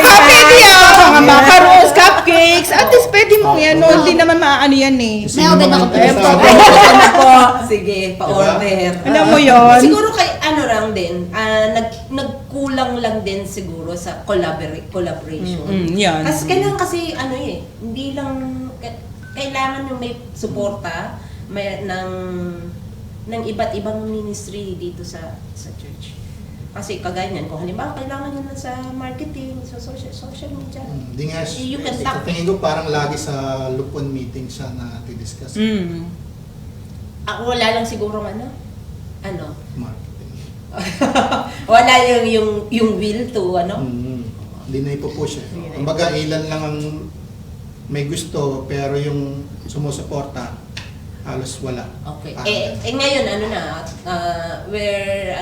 Pwede yan! Mga macarons, cupcakes, at least pwede mo yan. No? Hindi naman maaano yan eh. May oven ako. Ano po? Sige, pa-order. Alam mo yun? Siguro kay lang din, nagkulang lang din siguro sa collaboration. Yan. Kasi kailangan kasi hindi lang kailangan yung may suporta ng iba't ibang ministry dito sa church. Kasi kagaya niyan, kung halimbawa kailangan nyo na sa marketing, sa social media. Hindi nga, You can sa tingin ko parang lagi sa Lupon meeting siya na discuss Ako wala lang siguro marketing. wala yung will to Hindi na ipupush eh. Kumbaga ilan lang ang may gusto pero yung sumusuporta halos wala. Okay. Ngayon we're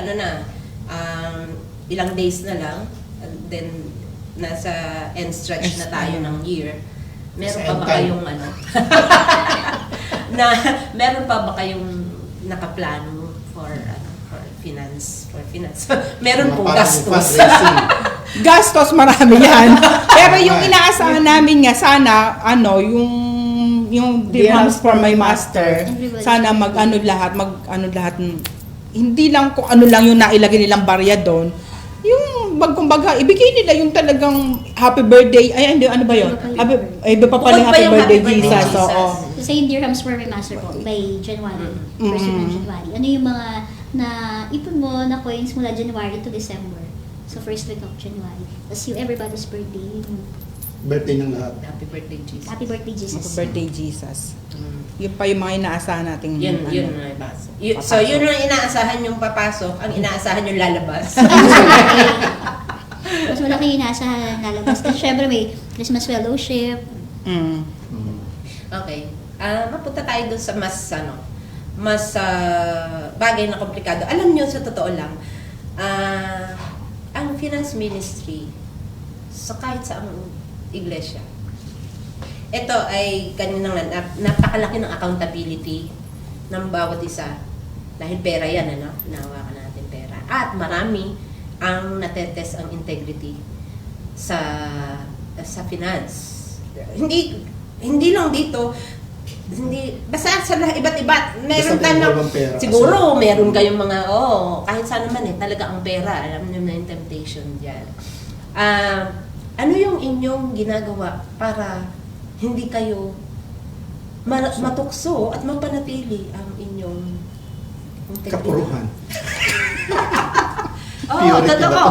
ilang days na lang, and then nasa end stretch na tayo ng year. Meron pa ba kayong meron pa ba kayong nakaplano for finance. Meron po Parang gastos. fundraising. Gastos marami yan. Pero yung inaasahan namin nga sana yung dirhams for my master, Everybody. sana mag-ano lahat, hindi lang kung ano lang yung nailagay nilang barya doon. Yung kumbaga, ibigay nila yung talagang happy birthday. Ay, hindi, ano ba yun? Iba pa pala Bukod pa happy yung birthday, happy birthday, Jesus. Jesus. Oo. So, sa dirhams for my master po by January. First week ng January. Ano yung mga na ipon mo na coins mula January to December? So, first week of January. Tapos yung everybody's birthday. Yung Birthday ng lahat. Happy birthday, Jesus. happy birthday, Jesus. Happy birthday, Jesus. Yun pa yung mga inaasahan nating Yun na ipasok. So, yun ang inaasahan yung papasok, ang inaasahan yung lalabas. Mas malaki yung inaasahan lalabas. Kasi syempre may Christmas fellowship. Mm. Okay. Mapunta tayo dun sa mas bagay na komplikado. Alam nyo, sa totoo lang, ang finance ministry, sa kahit sa iglesia, ito ay kaninang napakalaki ng accountability ng bawat isa. Dahil pera yan, hinahawakan natin pera. At marami ang natetest ang integrity sa finance. Hindi lang dito, basta sa iba't iba, meron Basta tayo tinulong pera siguro meron kayong mga, kahit saan naman talaga ang pera, alam niyo na yung temptation diyan. Ano yung inyong ginagawa para hindi kayo matukso at mapanatili ang inyong integrity? Kapuruhan. Oo, Purity totoo. ba to?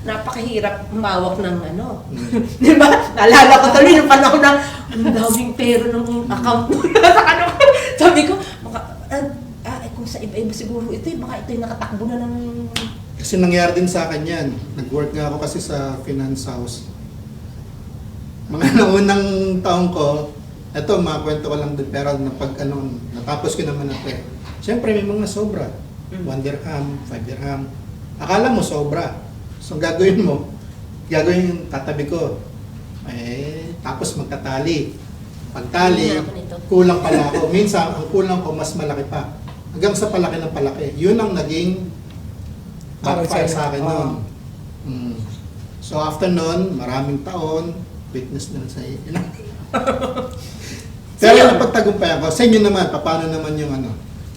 Napakahirap umawak ng Mm. Di ba? Naalala ko tuloy yung panahon na ang daming pera ng account mo. Sabi ko, kung sa iba-iba siguro ito, baka ito yung nakatakbo na ng... Kasi nangyari din sa akin yan. Nag-work nga ako kasi sa finance house. Mga naunang taon ko, eto, mga kwento ko lang din, pero natapos ko naman ito. Siyempre, may mga sobra. 1 dirham, 5 dirham. Akala mo sobra. So, gagawin yung tatabi ko. Tapos magtatali. Pagtali, Hindi na ako nito. kulang pala ako. Minsan, ang kulang ko, mas malaki pa. Hanggang sa palaki ng palaki. Yun ang naging backfire sa akin noon. So, after noon, maraming taon, witness na sa iyo. Pero So, napagtagumpay ako. Sa inyo naman, paano naman yung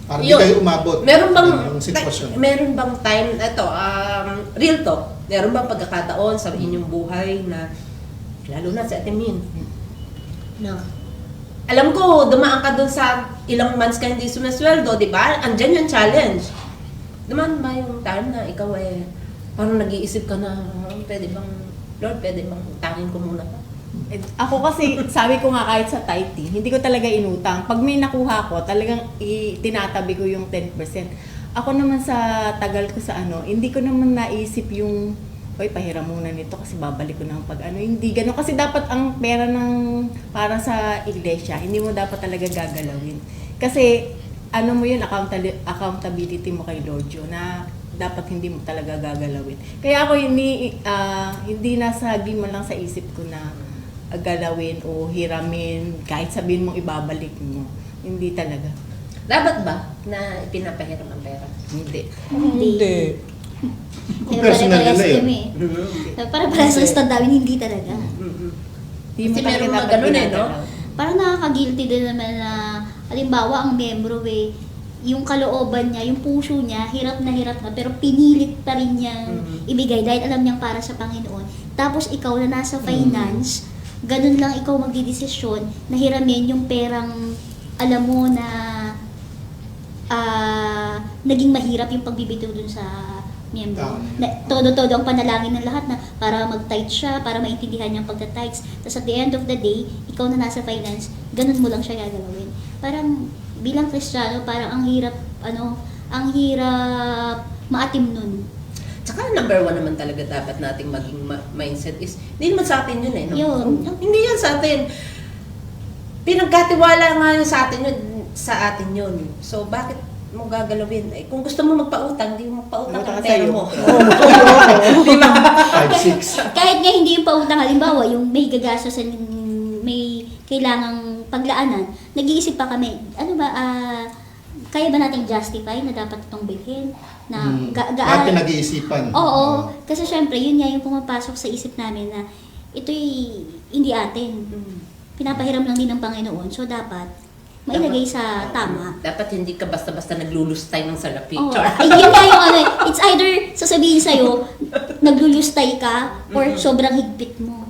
para di Yun. kayo umabot Meron bang ng sitwasyon. meron bang time real talk, meron bang pagkakataon sa inyong buhay na lalo na sa Ate Min na alam ko dumaan ka doon sa ilang months ka hindi sumasweldo, di ba? Andiyan yung challenge. Dumaan ba yung time na ikaw parang nag-iisip ka na pwede bang Lord, pwede bang utangin ko muna pa? Ako kasi, sabi ko nga kahit sa Taiti, hindi ko talaga inutang. Pag may nakuha ko, talagang tinatabi ko yung 10%. Ako naman sa tagal ko sa hindi ko naman naisip yung, pahiram muna nito kasi babalik ko ng hindi gano'n. Kasi dapat ang pera para sa iglesia, hindi mo dapat talaga gagalawin. Kasi, mo yun, accountability mo kay Lord yun, na dapat hindi mo talaga gagalawin. Kaya ako hindi nasagi mo lang sa isip ko na galawin o hiramin, kahit sabihin mong ibabalik mo. Hindi talaga. Dapat ba na ipinapahiram ang pera? Hindi. Hindi. Kung personal nila yun. Para sa stand namin, hindi talaga. Hindi mo Kasi talaga meron mga dapat ganun ginagalaw. Parang nakaka-guilty din naman na, halimbawa, ang membro yung kalooban niya, yung puso niya, hirap na, pero pinilit pa rin niyang ibigay dahil alam niyang para sa Panginoon. Tapos ikaw na nasa finance, ganun lang ikaw magdidesisyon na hiramin yung perang alam mo na naging mahirap yung pagbibitaw dun sa miyembro. Todo-todo ang panalangin ng lahat na para mag-tithe siya, para maintindihan niya ang pagka-tithes. Tapos at the end of the day, ikaw na nasa finance, ganun mo lang siya gagalawin. Parang bilang Kristiyano, parang ang hirap maatim nun. Tsaka number 1 naman talaga dapat nating maging mindset is, hindi naman sa atin yun No? Yun. Hindi yan sa atin. Pinagkatiwala nga yun sa atin yun. So, bakit mo gagalawin? Kung gusto mo magpautang, hindi mo magpautang ang pera mo. Di ba? 5-6. Kahit nga hindi yung pautang, halimbawa, yung may gagastosan, may kailangang paglaanan, nag-iisip pa kami, kaya ba nating justify na dapat itong bilhin? Na Lahat pinag-iisipan. Oo, kasi syempre, yun nga yung pumapasok sa isip namin na ito'y hindi atin. Pinapahiram lang din ng Panginoon, so dapat mailagay sa tama. Dapat hindi ka basta-basta naglulustay ng salapi. Oo. Char. Ay, yun nga yung ano, it's either sasabihin sa'yo, naglulustay ka or sobrang higpit mo.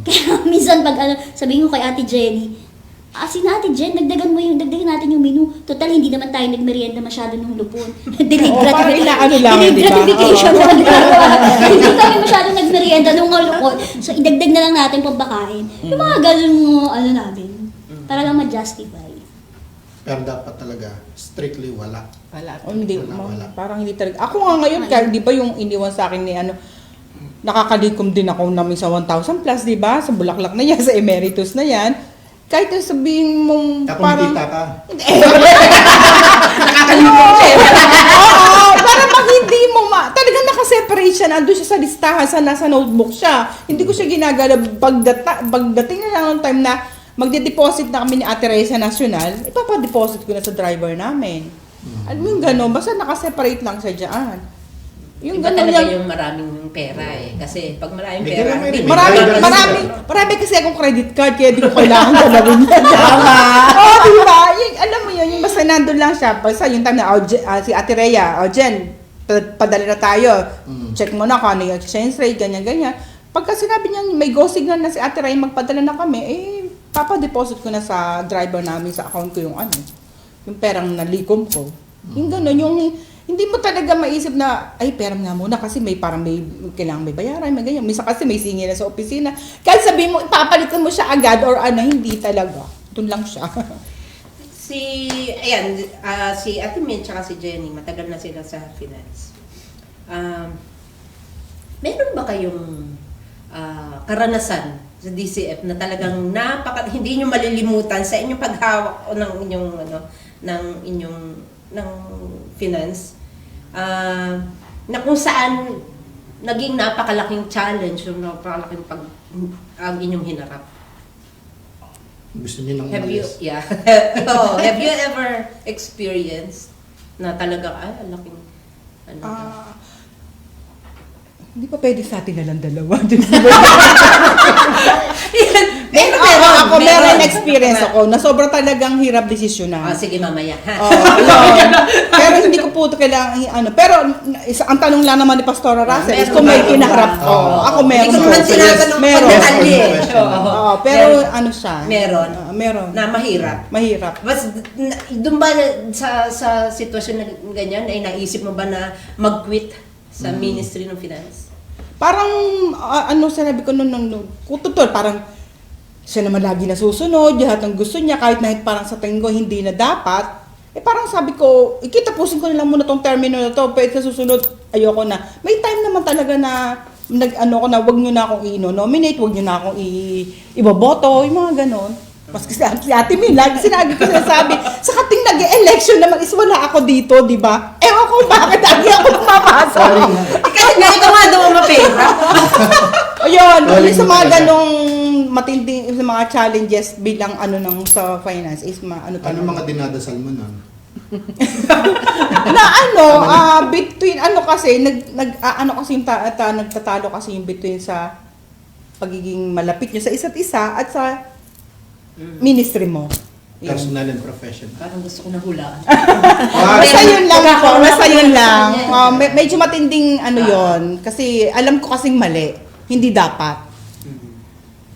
Kaya minsan pag ano, sabihin ko kay Ate Jenny, si Ate Jen, dagdagan natin yung menu. Total, hindi naman tayo nagmerienda masyado ng lupon. Delayed Oo, parang inaano lang, delayed di ba? gratification lang. Hindi tayo masyado nagmerienda ng mga lupon. So, idagdag na lang natin pambakain. Yung mga ganun ano namin. Para lang ma-justify. Pero dapat talaga, strictly wala. Wala. Oh, hindi, Wala. parang hindi talaga. Ako nga ngayon, kaya di ba yung iniwan sa akin ni ano, nakakalikom din ako namin sa 1,000 plus, di ba? Sa bulaklak na yan, sa emeritus na yan. Kahit na sabihin mong Kung parang... kita ka, Nakakalimutan siya. Oo, para pag hindi mo talagang nakaseparate siya, nandun siya sa listahan, nasa notebook siya. Hindi ko siya ginagala pagdating na lang ng time na magde-deposit na kami ni Ate Rhea sa National, ipapadeposit ko na sa driver namin. Alam mo yung gano'n, basta nakaseparate lang siya dyan. Yung Iba gano'n talaga yung... yung maraming pera eh. Kasi pag maraming Hindi pera, naman hindi rin. Marami kasi akong credit card, kaya di ko kailangan galawin yan. Tama. Oo, diba? Yung, alam mo yun, yung basta nandun lang siya. Basta yung time na, si Ate Rhea, Jen, padala na tayo. Check mo na kung ano yung exchange rate, ganyan-ganyan. Pagka sinabi niya, may go signal na si Ate Rhea, magpadala na kami, papadeposit ko na sa driver namin, sa account ko yung yung perang nalikom ko. Yung gano'n, yung hindi mo talaga maisip na, ay, pera nga muna kasi parang may kailangan may bayaran, may ganyan. Misa kasi may singil na sa opisina. Kahit sabihin mo, ipapalitan mo siya agad or hindi talaga. Doon lang siya. Si Ate Min tsaka si Jenny, matagal na sila sa finance. Meron ba kayong karanasan sa DCF na talagang hindi nyo malilimutan sa inyong paghawak o ng inyong ng finance, na kung saan naging napakalaking challenge o napakalaking ang inyong hinarap? gusto niyo nang Have umalis. have you ever experienced na talagang laking Hindi pa pwede sa atin na lang dalawa. Meron experience ako na sobrang talagang hirap desisyonan. sige mamaya ha. Yun. Pero hindi ko po ito kailangan Pero ang tanong lang naman ni Pastora Russell is kung may kinaharap ko. Ako meron. Hindi ko naman tinatanong Meron. pag detalye. Question. Oo, pero siya? Meron. Meron. Na mahirap. Mahirap. Doon ba sa sitwasyon na ganyan ay naisip mo ba na mag-quit sa Ministry ng Finance? Parang, sinabi ko nung totoo, parang siya naman lagi nasusunod, lahat ng gusto niya, kahit na parang sa tingin ko hindi na dapat, parang sabi ko, ikitapusin ko na lang muna tong termino na to, pwede sa susunod, ayoko na. May time naman talaga na, wag nyo na akong i-nominate, wag nyo na akong iboboto, yung mga ganon. Maski si Ate Min, lagi sinasabi, sa kating nag-election naman is wala ako dito, di ba? Ewan ko bakit lagi ako pumapasok. Sorry nga. Kasi nga ikaw nga daw mapera. Ayun, Calling sa mo mga talaga. ganong matinding, sa mga challenges bilang sa finance is Ano talaga. mga dinadasal mo nun? Between kasi nagtatalo kasi yung between sa pagiging malapit niyo sa isa't isa at sa ministry mo. Yun. Personal and professional. Parang gusto ko na hulaan. Basta yun lang po, basta yun lang. Yeah. Medyo matinding yon kasi alam ko kasing mali, hindi dapat.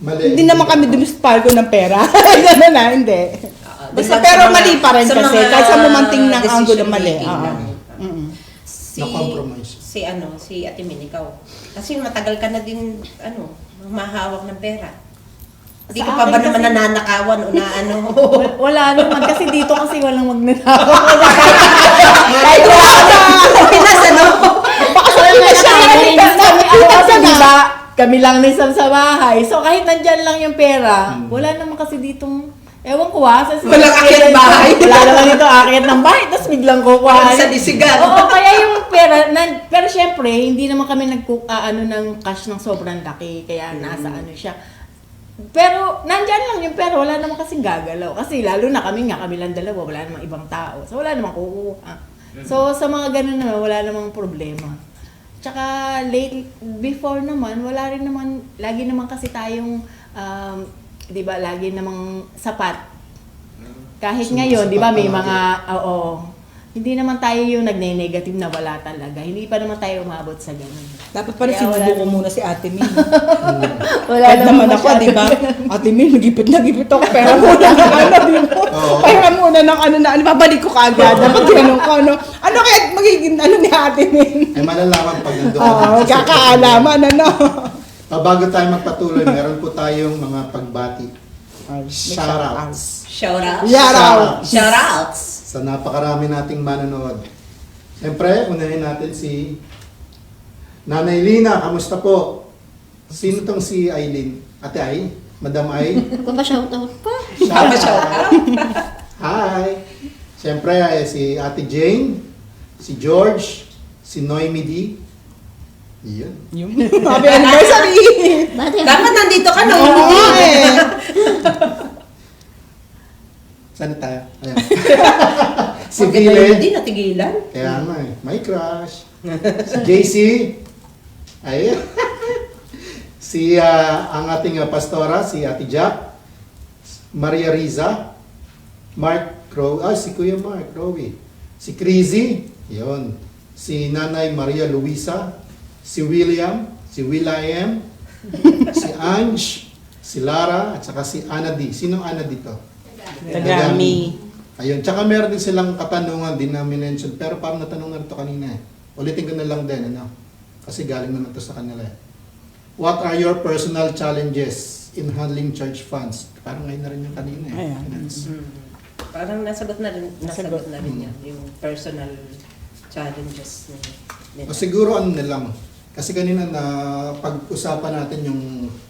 Mali. Hindi naman kami dumispalgo ng pera. Gano'n na, hindi. Basta pero mali pa rin kasi, kahit sa mumanting ng angulo mali. Na-compromise. Si Ate Min, ikaw. Kasi matagal ka na din, mahawak ng pera. Hindi Sa ka pa ba akin naman kasi- nananakawan o na Wala naman kasi dito kasi walang magnanakaw. Kahit Pinas, baka sabihin na siya, Kami lang minsan sa bahay. So kahit nandyan lang yung pera, wala naman kasi ditong, ewan ko Walang akyat bahay. Wala naman dito akyat ng bahay, tapos biglang kukuha. sa disigan. Oo, kaya yung pera, pero syempre, hindi naman kami ng cash ng sobrang laki, kaya nasa siya. Pero, nandyan lang yung pera, wala naman kasing gagalaw. Kasi lalo na kami lang dalawa, wala namang ibang tao. So, wala namang kukuha. So, sa mga ganun naman, wala namang problema. Tsaka, before naman, wala rin naman, lagi naman kasi tayong, di ba, lagi namang sapat. Kahit ngayon, di ba, may mga, hindi naman tayo yung nagne-negative na wala talaga. Hindi pa naman tayo umabot sa ganun. Dapat pala Kaya wala sinubo ko naman. muna si Ate Min. Wala Kahit naman ako, masyado. di ba? Ate Min, nagipit ako. Pera muna ng ano, di ba? Oo. Pera muna ng ano na, babalik ko kaagad. Dapat ginanong ko, ano. Ano kaya magiging ano ni Ate Min? Ay malalaman pag nandun. Oo, kakaalaman, ano. Bago tayo magpatuloy, meron po tayong mga pagbati. Shoutouts. Shout out. Yaraw! Shoutouts. Sa napakarami nating manonood. Siyempre, unahin natin si Nanay Lina. Kamusta po? Sino tong si Aileen? Ate Ay? Madam Ay? Magpapa-shoutout pa. Shoutout! Hi! Siyempre, si Ate Jane, si George, si Noemi D. Yun. Yung happy anniversary! Bate, Dapat nandito ka, no? Oo nga eh. Saan na tayo? Ayan. si Bakit na Village. hindi natigilan? Kaya nga eh. My crush. Si JC. Ayun. Si ang ating pastora, si Ate Jack. Maria Riza. Mark Crow. Si Kuya Mark Crowe. Si Crazy. Yun. Si Nanay Maria Luisa. Si William. Si Will.i.am. Si Ange. Si Lara. At saka si Ana D. Sino Ana dito? Tagami. Ayun, tsaka meron din silang katanungan, din namin mention, pero parang natanong na ito kanina eh. Ulitin ko na lang din, ano? Kasi galing naman ito sa kanila eh. What are your personal challenges in handling church funds? Parang ngayon na rin yung kanina eh. Ayan. Finance. Parang nasagot na rin Nasagot. yan, yung personal challenges nila. O siguro ano na lang, kasi kanina na pag-usapan natin yung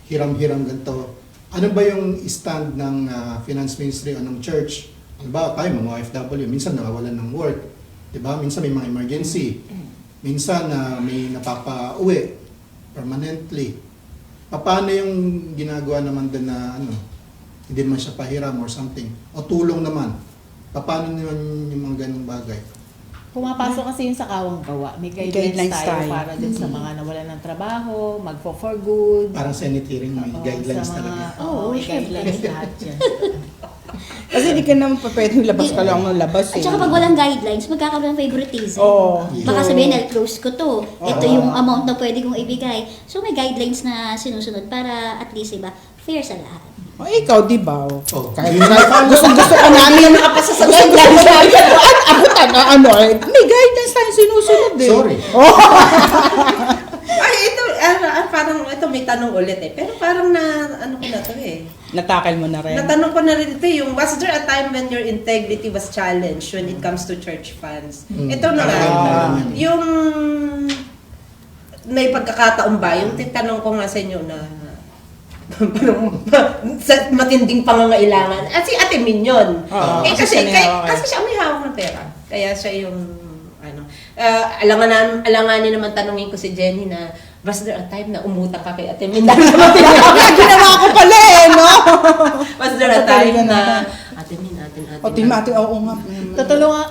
hiram-hiram ganito, ano ba yung stand ng finance ministry o ng church? Ano ba, tayo mga OFW, minsan nawawalan ng work, di ba? Minsan may mga emergency, minsan may napapa-uwi permanently. Paano yung ginagawa naman din na ano, hindi man siya pahiram or something? O tulong naman? Paano naman yung mga ganung bagay? Pumapasok kasi yun sa kawang gawa. May guidelines Guidelines tayo tayo. para din sa mga nawalan ng trabaho, for good. Parang Senate hearing may Oo, guidelines sa mga- talaga. Oo, may guidelines lahat yan. Kasi di ka naman pa pwedeng labas ka lang ng labas At eh. saka pag walang guidelines, magkakaroon ng favoritism. Oo. Baka sabihin, close ko to. Ito yung amount na pwede kong ibigay. So may guidelines na sinusunod para at least, iba, fair sa lahat. O ikaw, di ba? Oh, Kahit yun na- gusto ko namin nakapasa sa guidelines namin. Ako taga ano eh. May guidelines tayong sinusunod eh. Sorry. Ay, ito, parang, ito may tanong ulit eh. Pero parang ano ko na to eh. Natakal mo na rin. Natanong ko na rin ito yung, was there a time when your integrity was challenged when it comes to church funds? Ito na nga, yung may pagkakataon ba, yung titanong ko nga sa inyo na sa matinding pangangailangan. At si Ate Min yun. Oo, Kasi okay. siya may hawak ng pera. Kaya siya yung ano. Alanganin naman tanungin ko si Jenny na was there a time na umutang ka kay Ate Min? Ginawa ko pala eh, no? Was there a time na Ate Min, O, timati, oo nga.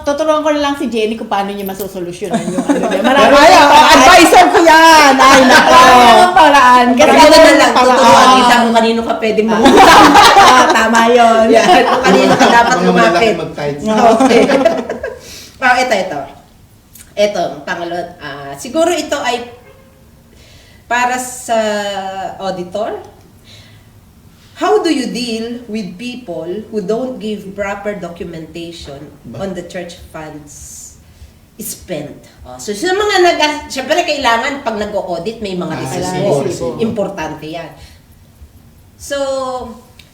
Tutulungan ko na lang si Jenny kung paano niya masusolusyonan yung ano niya. Marami Ay, advisor ko yan. Ay, nako. ng paraan. Kasi Kasi na lang, paraan. tuturuan kita kung kanino ka pwedeng mangutang. tama yun. Yan, kung kanino ka dapat Mga malalaki lumapit. mag-tides. Okay. Ito. Ito, pangalawa. Siguro ito ay para sa auditor. How do you deal with people who don't give proper documentation on the church funds spent? So sa mga syempre kailangan pag nag-audit may mga resibo. resibo. Importante yan. So,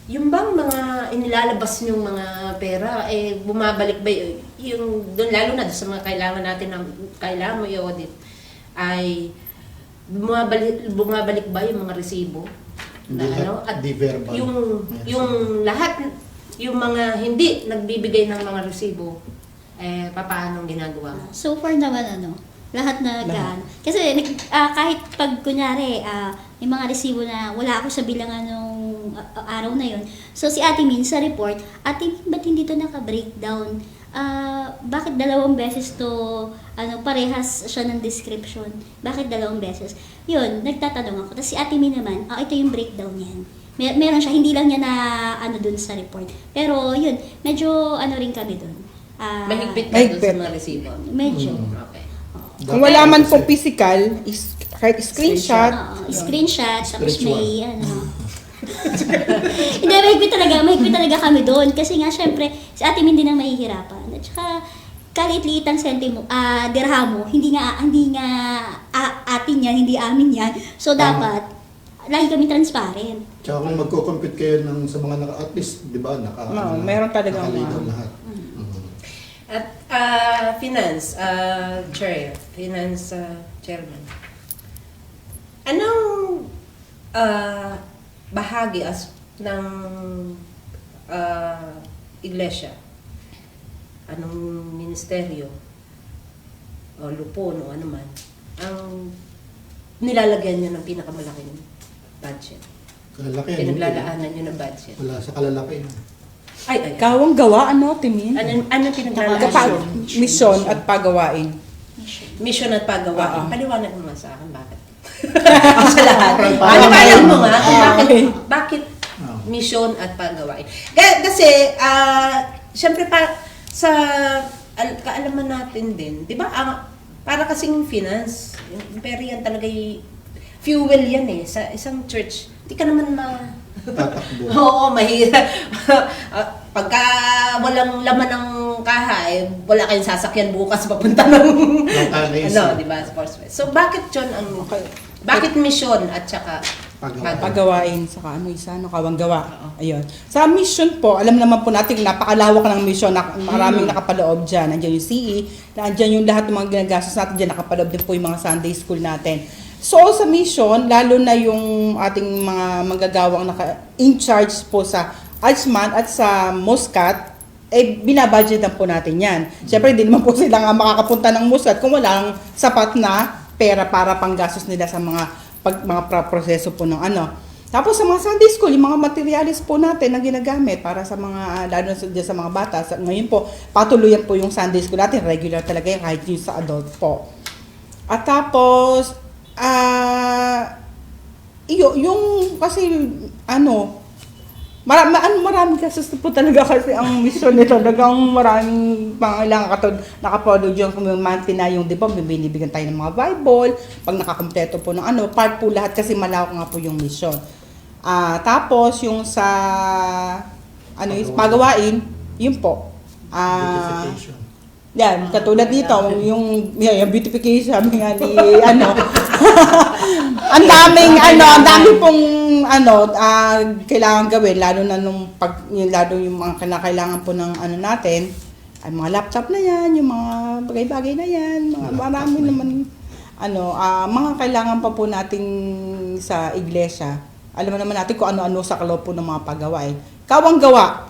yung bang mga inilalabas yung mga pera, bumabalik ba yung, doon lalo na doon sa mga kailangan natin na kailangan mo i-audit, ay bumabalik ba yung mga resibo? Na, at Di verbal. yung lahat, yung mga hindi nagbibigay ng mga resibo, paano ginagawa mo? So far naman lahat na gaan. Kasi kahit pag kunyari, may mga resibo na wala ako sa bilangan ng araw na yon. So si Ate Min sa report, Ate Min, ba't hindi to naka-breakdown? Bakit dalawang beses to, parehas siya ng description? Bakit dalawang beses? Yun, nagtatanong ako. Tapos si Ate Min naman, ito yung breakdown yan. Meron siya, hindi lang niya na dun sa report. Pero yun, medyo rin kami dun. Mahigpit ka doon sa Mahigpit. mga resibo. Medyo. Okay. Kung wala man po physical, kahit screenshot. Screenshot, tapos may Hindi, mahigpit talaga kami doon. Kasi nga, syempre, si Ate Min din ang mahihirapan. At saka, kaliit-liit ang sentimo, dirhamo, hindi nga atin yan, hindi amin yan. So, dapat, lagi kami transparent. Tsaka kung magko-compute kayo sa mga at least, di ba, Meron talagang nakalinaw mga- lahat. At finance, chairman. Anong bahagi ng iglesia? Anong ministeryo o lupon o ano man ang nilalagyan nyo ng pinakamalaking budget? Kalalaki. Pinaglalaanan nyo ng budget? Wala sa kalalaki. Ay. Kawang gawa, Timin? Ano pinaglalaanan? Mission at pagawain. Mission at paggawa. Oo. Paliwanag mo nga sa akin bakit. Sa lahat. Paliwanag mo nga kung bakit mission at paggawain. Kasi, syempre sa kaalaman natin din, di ba, para kasing finance, pero yan talaga fuel yan sa isang church. Di ka naman Tatakbo. Oo, mahirap. Pagka walang laman ng kaha, wala kayong sasakyan bukas papunta ng di ba, sports fest. So bakit yun bakit mission at saka Pagawain, saka kawang gawa. Ayun. Sa mission po, alam naman po natin, napakalawak ng mission, maraming nakapaloob dyan. Nandiyan yung CE, nandiyan yung lahat ng mga ginagastos natin dyan, nakapaloob din po yung mga Sunday school natin. So, sa mission, lalo na yung ating mga manggagawang in charge po sa Ajman at sa Muscat, binabudgetan po natin yan. Siyempre, hindi naman po sila nga makakapunta ng Muscat kung walang sapat na pera para panggastos nila sa mga proseso po ng Tapos sa mga Sunday school, yung mga materialis po natin na ginagamit para sa mga, lalo na sa mga bata. Ngayon po, patuloyan po yung Sunday school natin, regular talaga yung kahit yung sa adult po. At tapos, yung kasi marami kasi po talaga kasi ang mission nito, talagang maraming pangailangan katulad nakapolog yung monthly na yung, di ba, binibigyan tayo ng mga Bible, pag nakakompleto po ng part po lahat kasi malawak nga po yung mission. Tapos yung sa pagawain, yun po. Beautification. Yan, katulad dito, yung beautification, sabi nga ni, ang daming pong, kailangan gawin, lalo na lalo yung mga kailangan po ng natin, ay mga laptop na yan, yung mga bagay-bagay na yan, marami naman, mga kailangan pa po nating sa iglesia. Alam mo naman natin kung ano-ano sa kaloob po ng mga paggawain. Kawang gawa.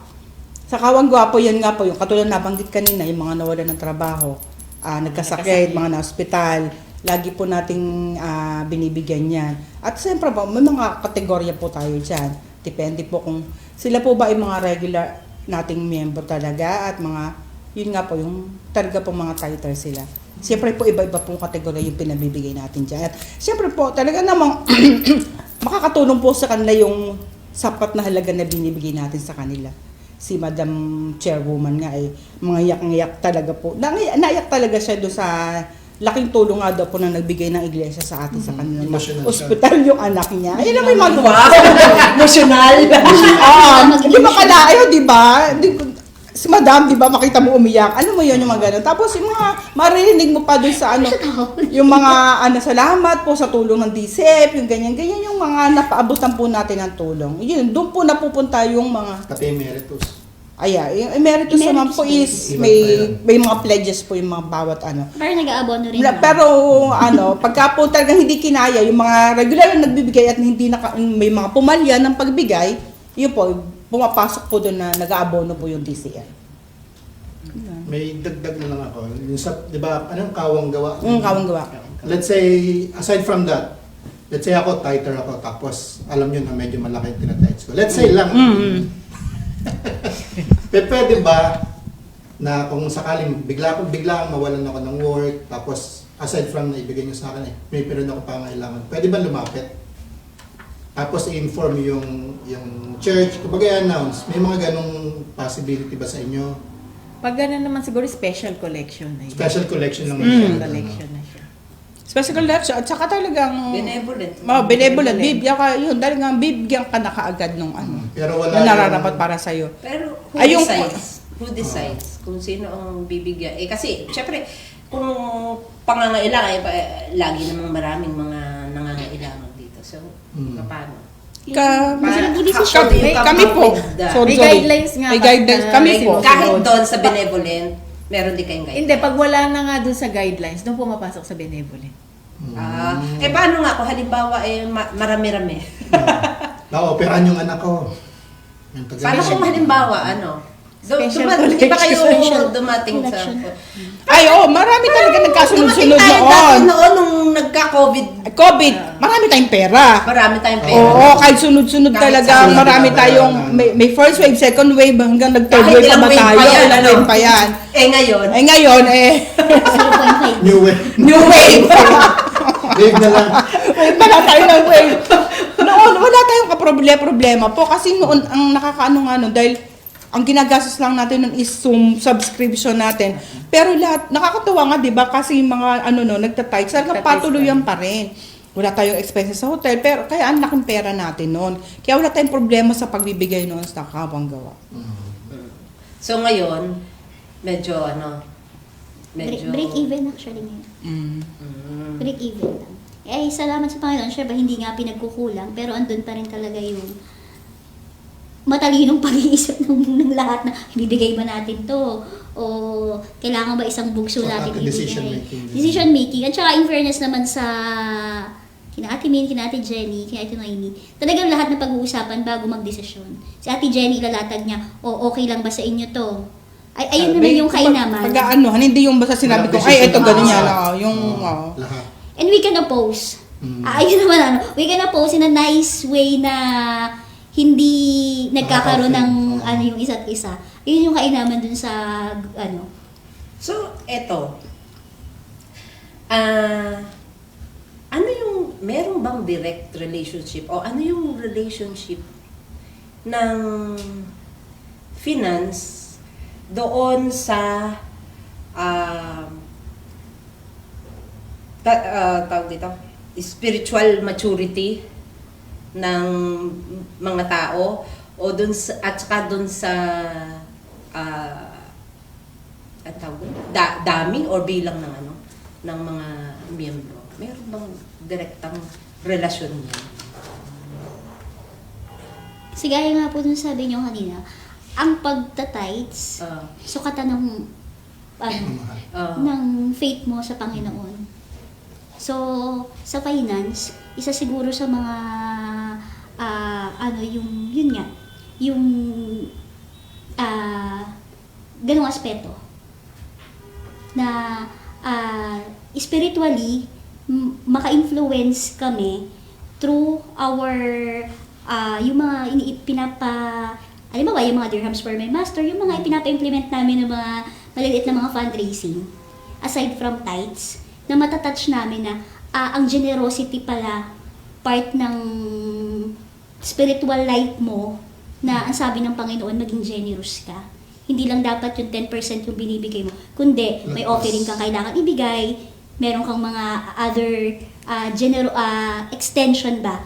Sa kawang gawa po, yan nga po, yung katulad nabanggit kanina, yung mga nawalan ng trabaho, nagkasakit, mga na-hospital, lagi po nating binibigyan yan. At siyempre po, may mga kategorya po tayo dyan. Depende po kung sila po ba ay mga regular nating member talaga at mga, yun nga po, yung talaga po mga title sila. Siyempre po, iba-iba po kategorya yung pinabibigay natin dyan. At siyempre po, talaga namang makakatulong po sa kanila yung sapat na halaga na binibigay natin sa kanila. Si Madam Chairwoman nga mga iyak-iyak talaga po. Naiyak talaga siya doon sa laking tulong nga daw po na nagbigay ng iglesia sa atin sa kanilang ospital yung anak niya. Ayun naman yung magawa. Emotional. Di ba kalayo, di ba? Si Madam, di ba, makita mo umiyak. Ano mo yun, yung mga ganun. Tapos yung mga maririnig mo pa doon sa yung mga salamat po sa tulong ng DCF, yung ganyan-ganyan, yung mga napaabutan po natin ng tulong. Yun, doon po napupunta yung mga... Pati emeritus. Yung emeritus naman po is may mga pledges po yung mga bawat Pero nag-aabono rin. Pero pagka po talagang hindi kinaya, yung mga regular na nagbibigay at hindi may mga pumalya ng pagbigay, yun po, pumapasok po doon na nag-aabono po yung DCF. May dagdag na lang ako. Yung di ba, anong kawang gawa? Kawang gawa. Let's say, aside from that, let's say ako, tighter ako, tapos alam nyo na medyo malaki yung tinatights ko. Let's say lang. Pwede ba na kung sakaling bigla mawalan ako ng work, tapos aside from na ibigay nyo sa akin, may period ako pangailangan, pwede ba lumapit? Tapos i-inform yung church, kumbaga i-announce, may mga ganong possibility ba sa inyo? Pag gano'n naman siguro special collection na yun. Special collection lang Special collection na siya. Special collection at saka talagang Benevolent. benevolent. Bibigyan ka, yun, dahil nga bibigyan ka na kaagad nung ano. Pero wala Na nararapat para sa'yo. Pero who Ay, yung- decides? Who decides kung sino ang bibigyan? Eh kasi, syempre, kung pangangailangan, lagi namang maraming mga nangangailangan dito. So, paano? Kami po. May guidelines nga. May guidelines. Kami po. Kahit doon sa benevolent, meron din kayong guidelines. Hindi, pag wala na nga dun sa guidelines, doon pumapasok sa benevolent. Paano nga kung halimbawa marami-rami? Na-operahan yung anak ko. Yung Paano kung halimbawa, Special di ba kayo collection. dumating sa... Collection. Ay, marami talaga nagkasunod-sunod Dumating tayo dati noon. noon nung nagka-COVID. COVID, marami tayong pera. Marami tayong pera. Oo, kahit sunod-sunod Kahit talaga, sunod marami na tayong, bayaran. may first wave, second wave, hanggang nag-third Kahit wave pa ilang ba wave tayo? pa yan, Ilang wave pa yan. Ngayon, Ngayon, 0.5. New wave. new wave. Wave na lang. Wala tayo ng wave. Noon, wala tayong problema po. Kasi noon, ang nakakaano nga nun, dahil ang ginagastos lang natin nun is Zoom subscription natin. Pero lahat, nakakatuwa nga, di ba? Kasi yung mga, nagtatike, talaga patuloyan pa rin. Wala tayong expenses sa hotel, pero kaya ang laking pera natin noon. Kaya wala tayong problema sa pagbibigay noon sa kapang gawa. so ngayon, medyo Break even actually ngayon. Mm. Break even lang. Eh, salamat sa Panginoon. Syempre, hindi nga pinagkukulang, pero andun pa rin talaga yung matalinong pag-iisip ng lahat na bibigay ba natin to o kailangan ba isang bugso So, natin decision ibigay. making. Decision making. At saka in fairness naman sa kina Ate Min, kina Ate Jenny, kina Ate Noemi, talagang lahat na pag-uusapan bago magdesisyon. Si Ate Jenny ilalatag niya, okay lang ba sa inyo to? Ayun naman yung kainaman. Pag-aanohan, hindi yung basta sinabi ko, ay, ito, ganun yan. Yung, Lahat. And we can oppose. Ayun naman, we can oppose in a nice way na hindi nagkakaroon ng yung isa't isa. Yun yung kainaman dun sa So, eto. Meron bang direct relationship o ano yung relationship ng finance doon sa tawag dito, spiritual maturity ng mga tao o dun sa, at saka dun sa dami or bilang ng mga miyembro. Meron bang direktang relasyon niya? sigaya nga po dun sabi niyo kanina, ang pagta-tithes, sukatan ng ng faith mo sa Panginoon. So, sa finance, isa siguro sa mga yung ganung aspeto na spiritually maka-influence kami through our yung mga halimbawa, yung mga dirhams for my master, yung mga ipinapa-implement namin ng mga maliliit na mga fundraising, aside from tithes, na matatouch namin na ang generosity pala part ng spiritual life mo, na ang sabi ng Panginoon, maging generous ka. Hindi lang dapat yung 10% yung binibigay mo, kundi may offering kang kailangan ibigay, meron kang mga other extension ba?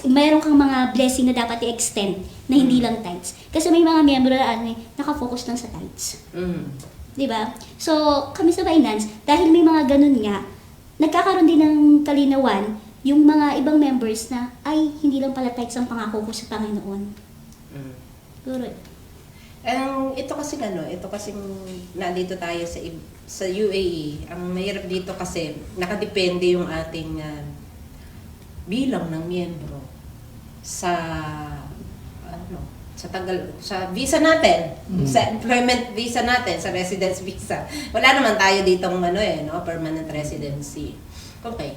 Meron kang mga blessing na dapat i-extend na hindi lang tithes. Kasi may mga miyembro na nakafocus lang sa tithes. Diba? So, kami sa finance, dahil may mga ganun nga, nagkakaroon din ng kalinawan yung mga ibang members na, ay, hindi lang pala tithes ang pangako ko sa Panginoon. Good. Ito kasi nandito tayo sa UAE. Ang mahirap dito kasi nakadepende yung ating bilang ng miyembro sa sa visa natin, sa employment visa natin, sa residence visa. Wala naman tayo ditong permanent residency. Okay.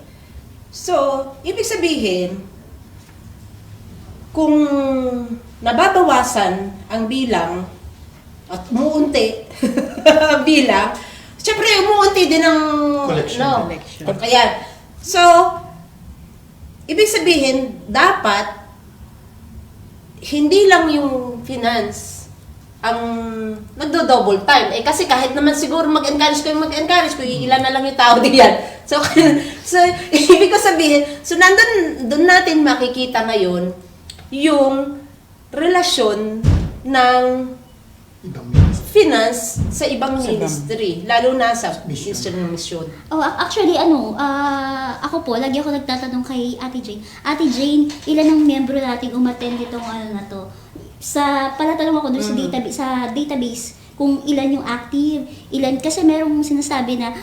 So, ibig sabihin, kung nababawasan ang bilang at umuunti ang bilang, syempre umuunti din ang Collection. Collection. Ayan. So, ibig sabihin, dapat hindi lang yung finance ang nagdo-double time. Eh kasi kahit naman siguro mag-encourage ko, ilan na lang yung tao diyan. So, so ibig ko sabihin, so doon natin makikita ngayon yung relasyon ng Ibang ministry. finance sa ibang ministry, lalo na sa mission. Oh, actually, ako po, lagi ako nagtatanong kay Ate Jane. Ate Jane, ilan ang membro natin umattend itong na to? Palatanong ako doon sa database kung ilan yung active, ilan, kasi merong sinasabi na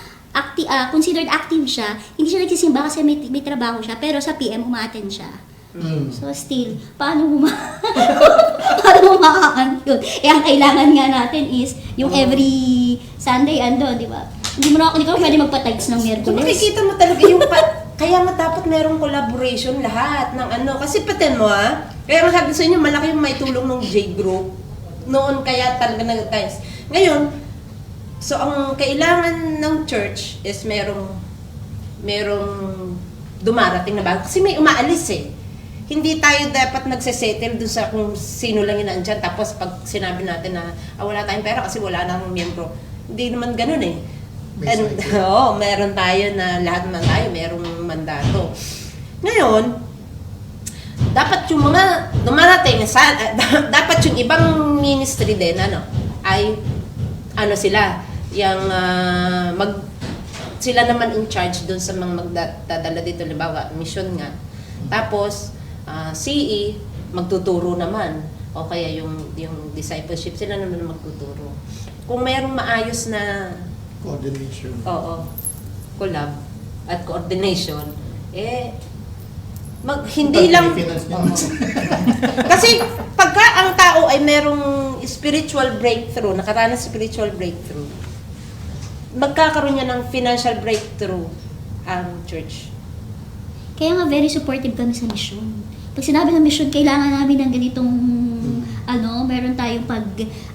considered active siya, hindi siya nagsisimba kasi may trabaho siya, pero sa PM umaattend siya. So still, paano paano makaka yun? Eh, ang kailangan nga natin is yung every Sunday di ba? Hindi ka pwede magpa-tights ng So Miyerkules. makikita mo talaga yung kaya nga dapat merong collaboration lahat ng kasi patin mo kaya nga sabi sa inyo malaki yung may tulong ng J Group noon, kaya talaga nag-times. Ngayon, so ang kailangan ng church is merong dumarating na bago kasi may umaalis Hindi tayo dapat nagsesettle dun sa kung sino lang yung nandyan. Tapos pag sinabi natin na wala tayong pera kasi wala na akong miyembro. Hindi naman ganun May And, cycle. meron tayo na lahat naman tayo, merong mandato. Ngayon, dapat yung mga dumarating, dapat yung ibang ministry din, ay, sila, yung sila naman in charge dun sa mga magdadala dito, halimbawa, mission nga. Tapos, CE, magtuturo naman. O kaya yung discipleship, sila naman magtuturo. Kung mayroong maayos na Coordination. collab at coordination, hindi lang, Finance naman. kasi pagka ang tao ay merong spiritual breakthrough, nakaranas spiritual breakthrough, magkakaroon niya ng financial breakthrough ang church. Kaya nga very supportive kami sa mission. Pag sinabi ng mission, kailangan namin ng ganitong meron tayong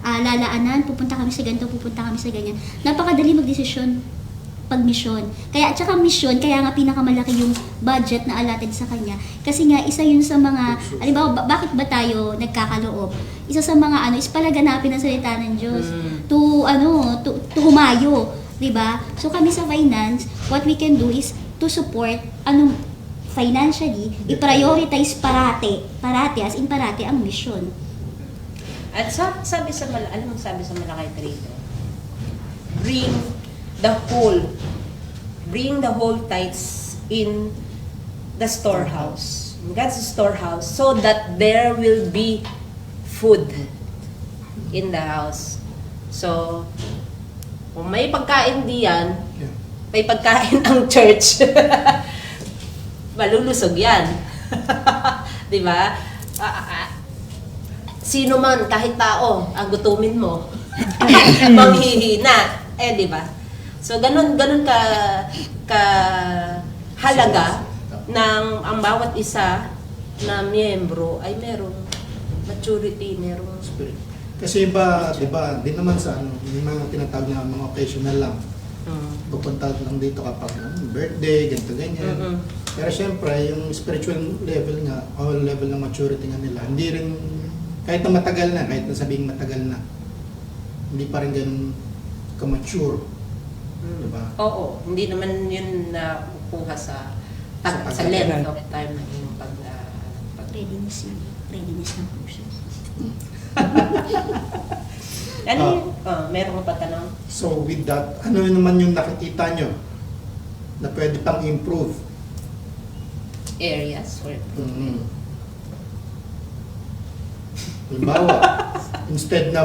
lalaanan, pupunta kami sa ganito, pupunta kami sa ganyan. Napakadali magdesisyon pag mission. Kaya, tsaka mission, kaya nga pinakamalaki yung budget na allotted sa kanya. Kasi nga, isa yun sa mga, halimbawa, bakit ba tayo nagkakaloob? Isa sa mga, is palaganapin ang salita ng Diyos. To humayo. Diba? So, kami sa finance, what we can do is to support, financially, i-prioritize parati ang mission. At sabi sa Malakay Trader, bring the whole tithes in the storehouse, God's storehouse, so that there will be food in the house. So, kung may pagkain diyan, may pagkain ang church. Malulusog yan. Di ba? Sino man, kahit tao, ang gutumin mo, manghihina. Di ba? So, ganun ka halaga ng ang bawat isa na miyembro ay merong maturity, merong Spirit. Kasi iba, di ba, di naman sa yung mga tinatawag na mga occasional lang. Pupunta lang dito kapag birthday, ganito, ganyan. Pero syempre, yung spiritual level nga, o level ng maturity nga nila, hindi rin, kahit na matagal na, kahit na sabing matagal na, hindi pa rin ganun ka-mature. Diba? Oo, hindi naman yun na kukuha sa length of time na yung Readiness ng process. meron pa tanong? So with that, ano naman yung nakikita nyo na pwede pang improve? Areas for Halimbawa, instead na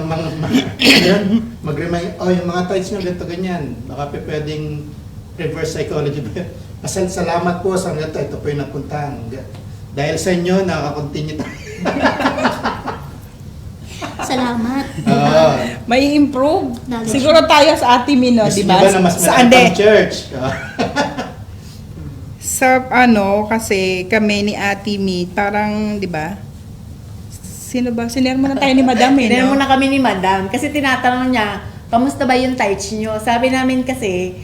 mag-remind, yung mga tides nyo, ganito ganyan, baka pwedeng reverse psychology ba? Salamat po sa ganito, ito po yung napuntahan. Dahil sa inyo, nakaka-continue tayo. Salamat. May improve. Lalo. Siguro tayo sa Ate Mino, Gusto di nyo ba? ba na mas Sa malaki ande. pang church? sa kasi kami ni Ate Mi, parang, di ba? Sino ba? Sinare mo na tayo ni Madam eh, Tinanong no? muna kami ni Madam kasi tinatanong niya, kamusta ba yung tights nyo? Sabi namin kasi,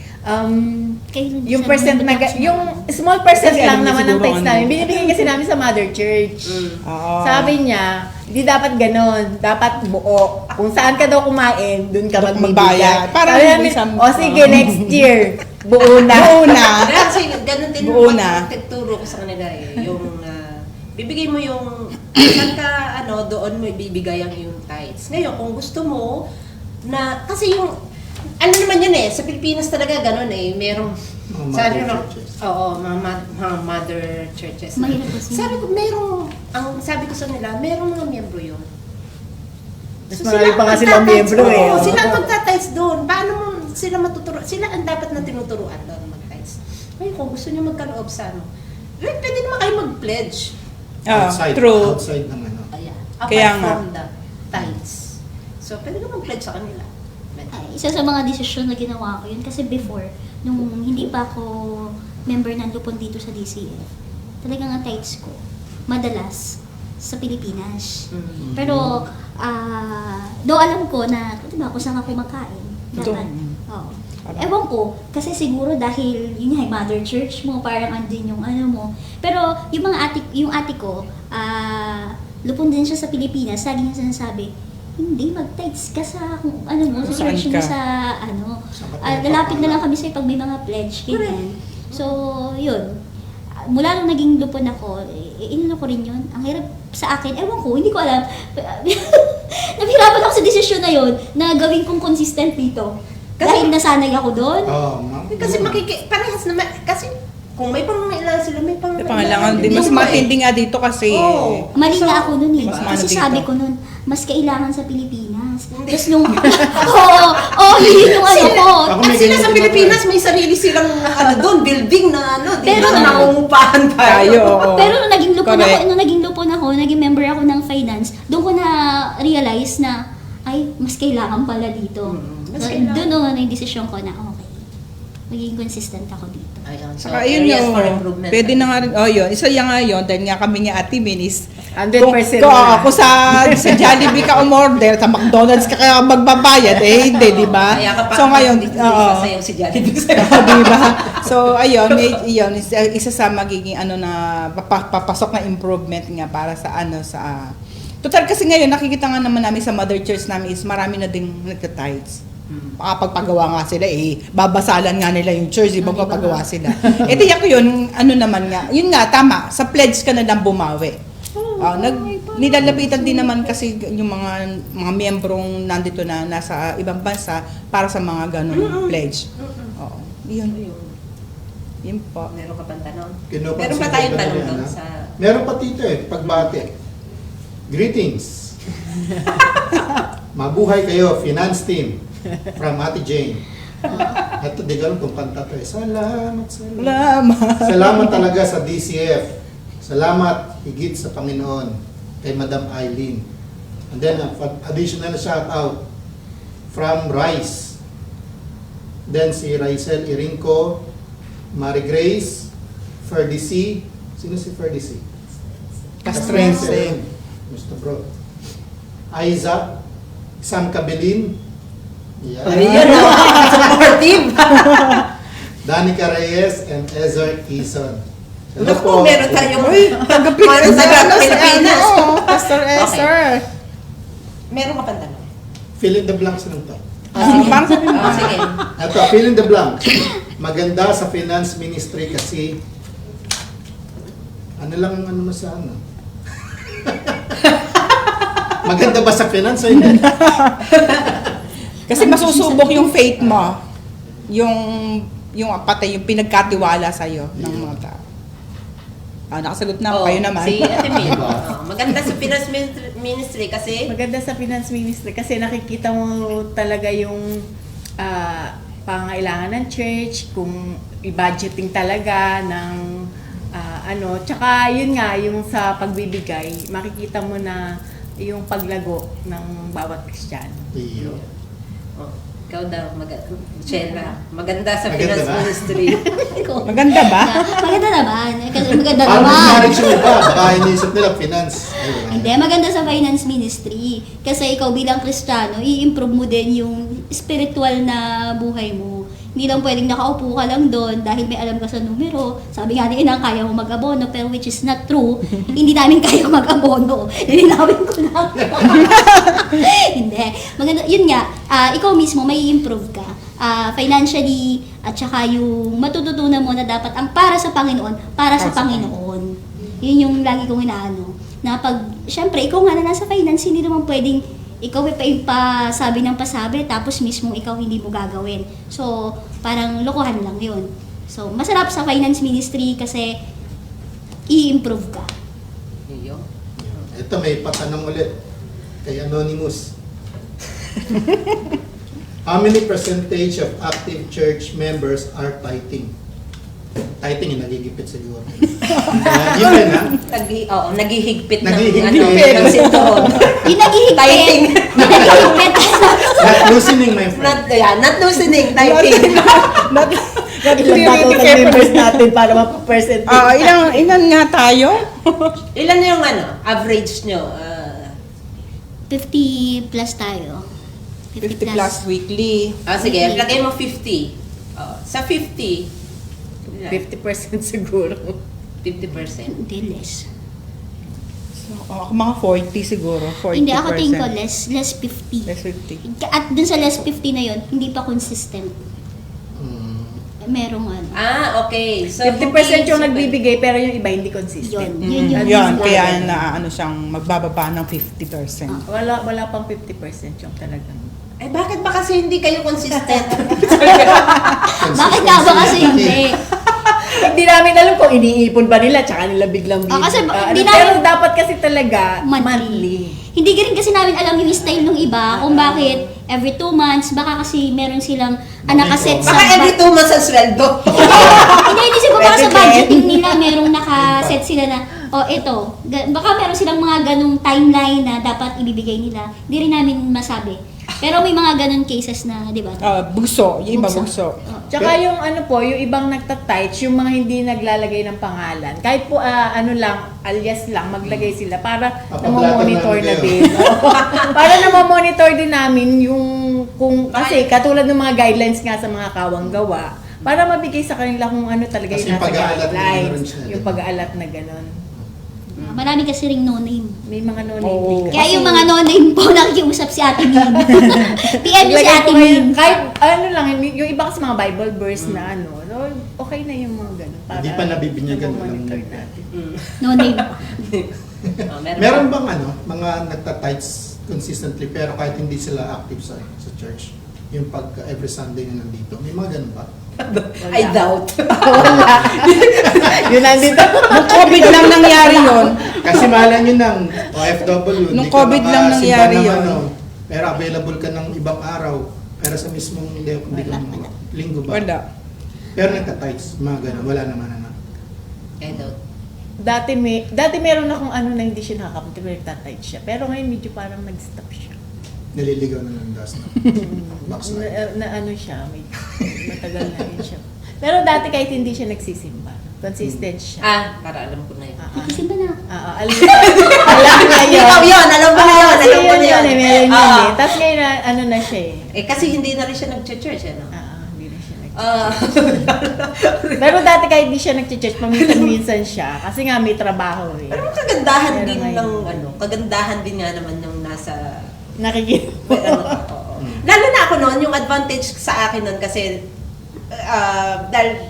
Kailan yung sabi percent ng na, Madam yung small percent Kasi lang alam niya naman ng siguro tights ano. namin. Binibigay kasi namin sa Mother Church. Oo. Sabi niya, hindi dapat ganon, dapat buo. Kung saan ka daw kumain, dun ka Doon magbibigay. magbayad. Parang Sabi namin, isang- o sige, next year, buo na. Oo na. Kasi ganun din Buo yung na. pagtuturo ko sa kanila eh. Yung bibigay mo yung saan ka doon mo ibibigay ang yung tithes. Ngayon kung gusto mo na kasi yung ano naman yun sa Pilipinas talaga ganun merong Mga sabi mother mo, churches. oo, mga mother churches. Mahirap kasi. Sabi ko sabi ko sa nila, merong mga miyembro yun. Mas marami pa nga silang magtatights, miyembro eh. oo, sila ang magtatights doon. Paano mo sila matuturo? Sila ang dapat na tinuturuan doon mag-tights. Ngayon, kung gusto niyo magkaloob sa pwede naman kayo mag-pledge. True. Outside ng Ayan. Kaya Apart nga. from the tithes. So, pwede naman mag-pledge sa kanila. Ay, isa sa mga desisyon na ginawa ko yun kasi before, nung hindi pa ako member ng Lupon dito sa DCF, talagang ang tights ko, madalas, sa Pilipinas. Pero, do alam ko na, diba, kung saan ka kumakain, dapat, Doon. oo. Ewan ko, kasi siguro dahil, yun nga, mother church mo, parang andin yung ano mo. Pero, yung ate ko, lupon din siya sa Pilipinas, lagi niya sinasabi, hindi, mag-tights ka sa kung ano mo, sa Saan church mo ka? sa ano. Saan ka Lalapit na lang kami sa'yo pag may mga pledge, ganyan. So, yun. Mula nung naging lupon ako, inano ko rin yun. Ang hirap sa akin, ewan ko, hindi ko alam. Nahirapan ako sa desisyon na yun, na gawin kong consistent dito. Dahil nasanay ako doon. Oh, ma'am. Kasi parehas naman. Kasi, kung may pangangailangan sila, may Pangailangan din. Mas matindi nga dito kasi. Oo. Mali nga ako nun eh. Mas Kasi dito. sabi ko nun, mas kailangan sa Pilipinas. Tapos nung, yun yung ano ko. Ako At may sila ganyan sa din Pilipinas, may sarili silang doon, building na di Pero- ba, nangungupahan Tayo, oo. Pero nung naging lupon Correct. ako, naging member ako ng finance, doon ko na realize na, ay, mas kailangan pala dito. mas kailangan. Doon na yung decision ko na, okay, magiging consistent ako dito. Ayun, so, Saka yun areas yun, for improvement. pwede na nga rin, yun, isa yan nga yun, dahil nga kami nga Ate Minis, 100% kung na. ako sa Jollibee ka umorder, sa McDonald's ka kaya magbabayad, hindi, di ba? Kaya ka pa, So ngayon, sasayaw si Jollibee sa'yo. di ba? So ayun, yun, isa sa magiging na papasok na improvement nga para sa sa total kasi ngayon nakikita nga naman namin sa mother church namin is marami na ding nagtitithes. Pagpagawa nga sila babasalan nga nila yung church, di ba papagawa sila. Tiyak yun, naman nga, yun nga, tama, sa pledge ka na lang bumawi. Nilalapitan din naman kasi yung mga miyembrong nandito na nasa ibang bansa para sa mga ganong pledge. Oo. Yun. Yun po. Meron ka pang tanong? Kinukonsider Meron pa tayong ba tanong nila, doon ha? sa... Meron pa tito pagbati. Greetings. Mabuhay kayo, finance team. From Ate Jane. Ito, di ganun itong kanta to Salamat. Salamat talaga sa DCF. Salamat higit sa Panginoon kay Madam Eileen. And then, additional shout out from Rice. Then si Rysel Irinco, Mary Grace, Ferdy C. Sino si Ferdy C? Castrense. Mr. Bro. Isaac, Sam Cabilin. Ayan o, supportive. Danica Reyes and Ezer Quezon. Naku, meron tayong... Taga-Pilipinas. Pilipinas. Pastor Esther. Meron ka pang tanong? Fill in the blanks lang to. Parang sabi mo. Sige. Ito, fill in the blank. Maganda sa finance ministry kasi ano sa ano? Maganda ba sa finance o hindi? Kasi masusubok yung faith mo. Yung patay, yung pinagkatiwala sa'yo ng mga tao. Nakasagot na kayo naman. Si Ate Min. Maganda sa finance ministry kasi... Maganda sa finance ministry kasi nakikita mo talaga yung pangailangan ng church, kung i-budgeting talaga ng tsaka yun nga, yung sa pagbibigay, makikita mo na yung paglago ng bawat Kristiyano. Iyo. Ikaw daw, Shella, maganda sa Maganda finance ba? ministry. Ikaw. Maganda ba? Maganda naman. Kasi maganda Paano naman. marriage yung iba? Baka iniisip nila finance. Ay, wala. Hindi, maganda sa finance ministry. Kasi ikaw bilang Kristiyano, i-improve mo din yung spiritual na buhay mo. Hindi lang pwedeng nakaupo ka lang doon dahil may alam ka sa numero. Sabi nga ni Inang, kaya mo mag-abono, pero which is not true. Hindi namin kaya mag-abono. Nilinawin ko lang. Hindi. Maganda, yun nga, ikaw mismo may improve ka. Financially, at saka yung matututunan mo na dapat ang para sa Panginoon, para sa Panginoon. Yun yung lagi kong inaano. Na pag, syempre, ikaw nga na nasa finance, hindi naman pwedeng ikaw ay pasabi ng pasabi, tapos mismo ikaw hindi mo gagawin. So, parang lokohan lang yun. So, masarap sa finance ministry kasi i-improve ka. Iyo. Ito, may patanong ulit kay Anonymous. How many percentage of active church members are tithing? Tithing yung nagigipit siguro. Yun yun, ha? Naghihigpit Naghihigpit. ng sinturon. Yung naghihigpit. Typing. Yung naghihigpit. Not loosening, my friend. Not loosening, typing. Not Ilan ba total members natin para ma-percentage? ilan nga tayo? Ilan yung average nyo? 50 plus tayo. 50 plus weekly. Sige, lagay mo 50. Sa 50, 50% siguro. 50%. Hindi, less. So, ako mga 40 siguro. 40%. Hindi, ako tingin ko less 50. Less 50. At dun sa less 50 na yun, hindi pa consistent. Merong ano. Okay. So, 50% yung nagbibigay pero yung iba hindi consistent. Yun yung Yun, sinabi. kaya siyang magbababa ng 50%. Wala pang 50% yung talagang. Bakit ba kasi hindi kayo consistent? Bakit nga ba kasi hindi? Hindi namin alam kung iniipon ba nila tsaka nila biglang Kasi hindi pero namin- dapat kasi talaga Monthly. Hindi rin kasi namin alam yung style ng iba, kung bakit every 2 months, baka kasi meron silang nakaset sa... Baka every 2 months ang sweldo. Hindi siguro baka sa Pwede din. budgeting nila, merong nakaset sila na, ito, baka meron silang mga ganong timeline na dapat ibibigay nila. Hindi rin namin masabi. Pero may mga ganon cases na, di ba? Bugso. Yung iba bugso. Tsaka yung yung ibang nagtatights, yung mga hindi naglalagay ng pangalan. Kahit po alias lang, maglagay sila para namomonitor na namin din. Para namomonitor din namin yung kasi katulad ng mga guidelines nga sa mga kawang gawa, para mabigay sa kanila kung ano talaga Kasi yung yung nasa pag-aalat na guidelines. meron siya, Yung diba? pag-aalat na gano'n. Marami kasi ring no-name. May mga no-name Oo. din. Kaya yung mga no-name po, nakikiusap si Ate Min. PM niyo si Lagay Ate ko ngayon, Min. kahit lang, yung iba kasi mga Bible verse na so, okay na yung mga gano'n. Hindi pa nabibinyagan ng monitor name. natin. No-name. Meron bang mga nagtatights consistently pero kahit hindi sila active sa church? Yung pag every Sunday na nandito. May mga ganun ba? I doubt. Yun nandito. Nung COVID lang nangyari yun. Kasi mahalan yun ng OFW. Nung hindi ka COVID lang makasimba nangyari ng yun. pero available ka ng ibang araw. Pero sa mismong linggo ba? Wala. Pero nagtatights, mga ganun. Wala naman na. I doubt. Dati meron akong na hindi siya nakakapunti pero nagtatight siya. Pero ngayon medyo parang nag-stop siya. Naliligaw na ng dust. Backslide. Na siya, may matagal na rin siya. Pero dati kahit hindi siya nagsisimba, consistent siya. Para alam ko na yun. Ikisimba na. Alam na yun. Ikaw yun, alam mo na yun, Kasi alam mo na yun. Meron yun eh. Tapos ngayon na siya eh. Kasi hindi na rin siya nag-church, ano? Hindi na siya Pero Pero dati kahit hindi siya nag-church, paminsan-minsan siya. Kasi nga may trabaho eh. kagandahan Pero din ngayon. ng kagandahan din nga naman yung nasa Nakikita. oo. Lalo na ako noon, yung advantage sa akin noon kasi dahil,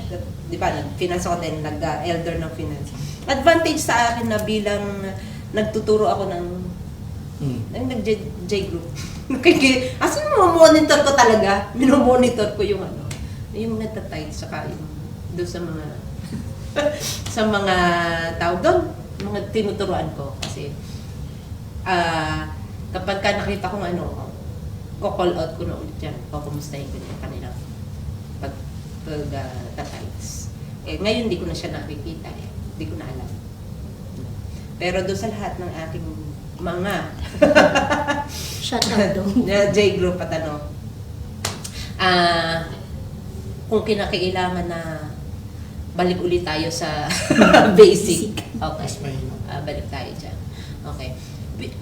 di ba, finance ako din, nag-elder ng finance. Advantage sa akin na bilang nagtuturo ako ng nag-J group. As in, monitor ko talaga. Minomonitor ko yung yung nagtatight, saka yung doon sa mga sa mga tao doon, mga tinuturuan ko. Kasi kapag ka nakita kong ko-call out ko na ulit yan, kukumustahin ko yung kanilang pag-tatights. Ngayon, hindi ko na siya nakikita eh. Hindi ko na alam. Pero doon sa lahat ng aking mga Shut up daw. na J-group at Kung kinakailangan na balik ulit tayo sa basic. Okay. Mas mahina. Balik tayo dyan. Okay.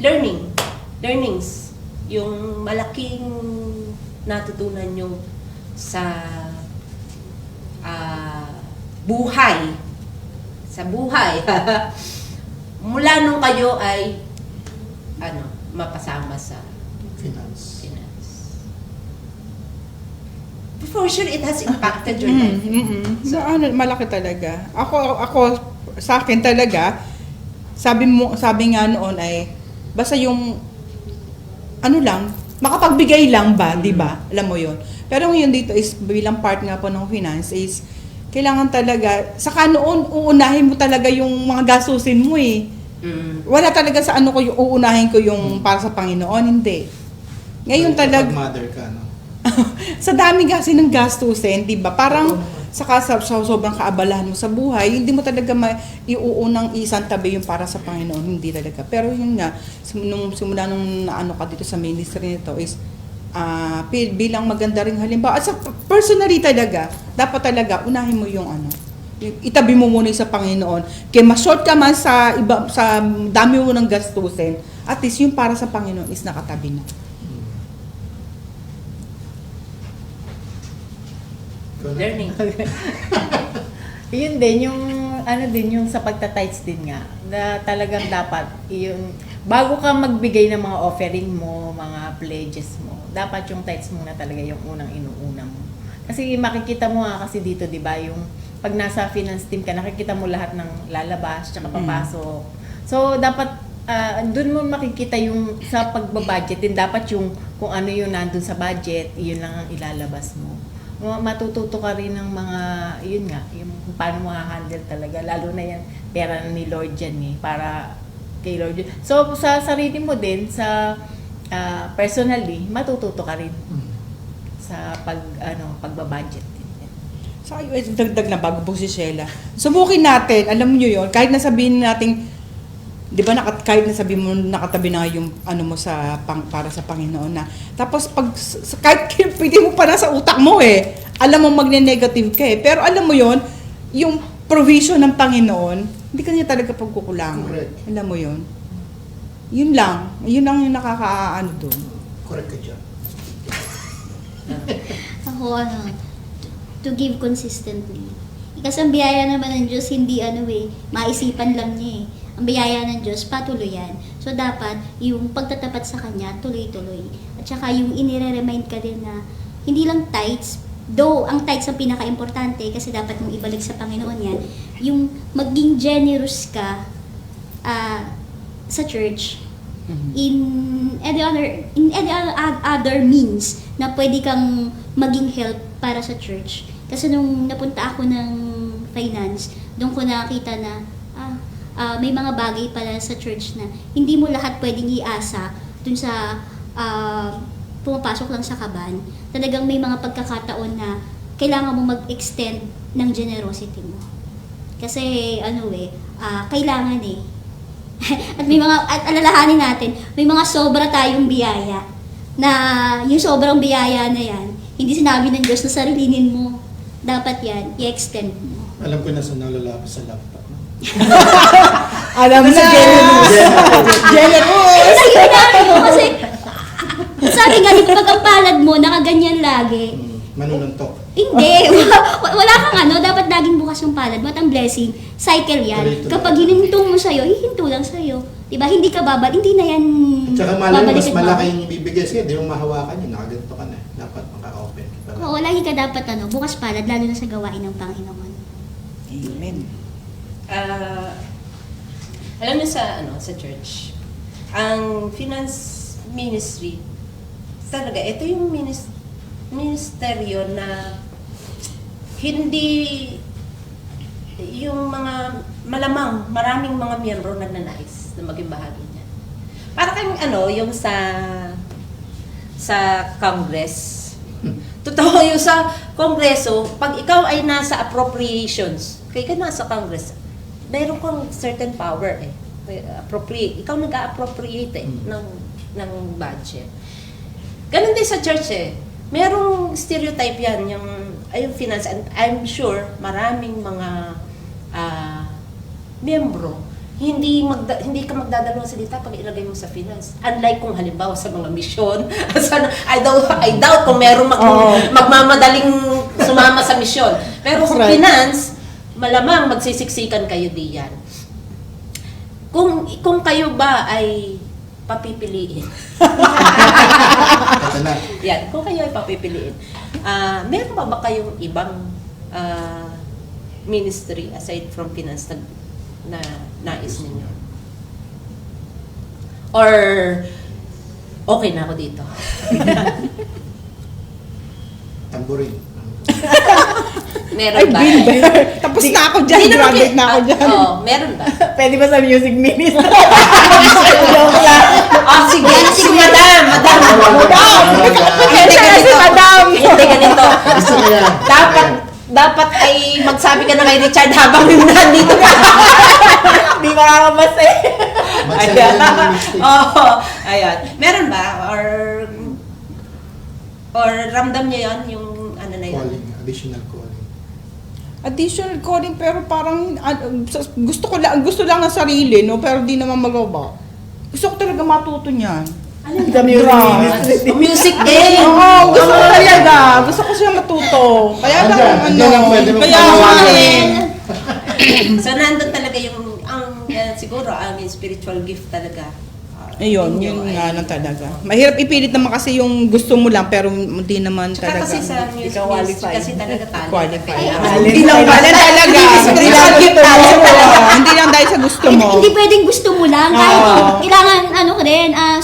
Learnings. Yung malaking natutunan nyo sa buhay. Sa buhay. Mula nung kayo ay mapasama sa Finance. finance. For sure, it has impacted your life. So, malaki talaga. Ako sa akin talaga, sabi nga noon ay basta yung makapagbigay lang ba, 'di ba? Alam mo 'yon. Pero ngayon dito is bilang part nga po ng finance is kailangan talaga saka noon uunahin mo talaga yung mga gastusin mo eh. Wala talaga sa ko yung uunahin ko yung para sa Panginoon, hindi. Ngayon talaga Pag mother ka, no? sa dami kasi ng gastusin, 'di ba? Parang saka sa sobrang kaabalahan mo sa buhay, hindi mo talaga iuunang isantabi yung para sa Panginoon, hindi talaga. Pero yun nga, nung simula nung ka dito sa ministry nito is bilang maganda ring halimbawa. At sa personally talaga, dapat talaga unahin mo yung itabi mo muna yung sa Panginoon. Kaya ma-short ka man sa dami mo ng gastusin, at least yung para sa Panginoon is nakatabi na. Learning. Yun din, yung sa pagta-tithes din nga, na talagang dapat, bago ka magbigay ng mga offering mo, mga pledges mo, dapat yung tithes mo na talaga yung unang inuuna mo. Kasi makikita mo nga kasi dito, di ba, yung pag nasa finance team ka, nakikita mo lahat ng lalabas, tsaka papasok. So, dapat, dun mo makikita yung sa pagbabudget din, dapat yung kung ano yung nandun sa budget, yun lang ang ilalabas mo. Matututo ka rin ng mga, yun nga, yung paano mo handle talaga, lalo na yan, pera ni Lord yan para kay Lord yun. So, sa sarili mo din, sa personally, matututo ka rin sa pagbabudget din. So, dagdag na bago po si Sheila. Subukin natin, alam niyo yon, kahit nasabihin natin, di ba kahit nasabihin mo nakatabi na yung mo para sa Panginoon na. Tapos kahit pwede mo pa na sa utak mo alam mo magne-negative ka pero alam mo yon, yung provision ng Panginoon, hindi ka niya talaga pagkukulangan. Correct. Alam mo yon. Yun lang yung nakakaano doon. Correct ka dyan. Ako, to give consistently. Kasi ang biyaya naman ng Diyos, hindi maisipan lang niya Ang biyaya ng Diyos, patuloy yan. So, dapat, yung pagtatapat sa Kanya, tuloy-tuloy. At saka, yung inire-remind ka din na, hindi lang tithes, though, ang tithes ang pinaka-importante, kasi dapat mong ibalik sa Panginoon yan, yung maging generous ka sa church, in any other means na pwede kang maging help para sa church. Kasi nung napunta ako ng finance, doon ko nakita na may mga bagay pala sa church na hindi mo lahat pwedeng iasa dun sa pumapasok lang sa kaban. Talagang may mga pagkakataon na kailangan mo mag-extend ng generosity mo. Kasi kailangan at may mga, at alalahanin natin, may mga sobra tayong biyaya na yung sobrang biyaya na yan, hindi sinabi ng Diyos na sarilinin mo. Dapat yan, i-extend mo. Alam ko na saan nalalapis sa laptop. No? Alam na! Generous! Kasi, sabi nga, di ba pag ang palad mo, nakaganyan lagi. Manununtok. Hindi. Wala kang dapat laging bukas yung palad mo at ang blessing, cycle yan. Tuloy-tuloy. Kapag hinintong mo sa'yo, hihinto lang sa'yo. Diba? Hindi ka babal, hindi na yan At saka malay mo, mas babalik at malaki babalik. yung ibibigay sa'yo, di mo mahawakan yun, nakaganto ka na. Dapat maka-open. Oo, lagi ka dapat bukas palad, lalo na sa gawain ng Panginoon. Amen. Alam niyo sa church, ang finance ministry, talaga, ito yung ministeryo na hindi yung mga maraming mga miyembro nagnanais na maging bahagi niya. Para kayong yung sa Congress. Totoo yung sa Kongreso, pag ikaw ay nasa appropriations, kaya ka nasa Congress, mayroon kang certain power appropriate. Ikaw nag-appropriate ng budget. Ganun din sa church merong stereotype yan, yung finance. And I'm sure maraming mga miyembro, hindi ka magdadalawang salita pag ilagay mo sa finance. Unlike kung halimbawa sa mga misyon, I doubt kung meron magmamadaling sumama sa misyon. Pero sa Right. finance, malamang magsisiksikan kayo diyan. Kung kayo ba ay papipiliin. Ito na. Yan, kung kayo ay papipiliin. Meron pa ba kayong ibang ministry aside from finance na nais ninyo? Or okay na ako dito? Tamburin. Meron ba? Tapos na ako dyan, Hindi naman graduate na ako dyan. Oo, meron ba? Pwede ba sa music ministry? Sige, si madam. Hindi ganito. Hindi ganito. Gusto ko yan. Dapat ay magsabi ka na kay Richard habang nandito ka. Hindi makakabas eh. Magsalita ng mistake. Ayan. Meron ba? Or ramdam niyo yan, yung ano na yun? Calling, additional calling. Additional calling, pero parang gusto lang ng sarili, no? Pero di naman magawa. Gusto ko talaga matuto niyan. Sa music ministry. Music din. Oo, gusto ko talaga. Gusto ko siya matuto. Kaya lang, Andyan lang pwede mong kaya pagawa. So, nandun talaga siguro, ang spiritual gift talaga. Ayun, yun nga lang talaga. Mahirap ipilit naman kasi yung gusto mo lang, pero hindi naman Tsaka talaga. kasi sa music Ikaw ministry, qualified. kasi talaga talent. Qualified. Kaya, Hindi lang pala talaga. Hindi lang gift talent talaga. Hindi lang dahil sa gusto mo. Hindi pwedeng gusto mo lang. Kahit Oo. kailangan,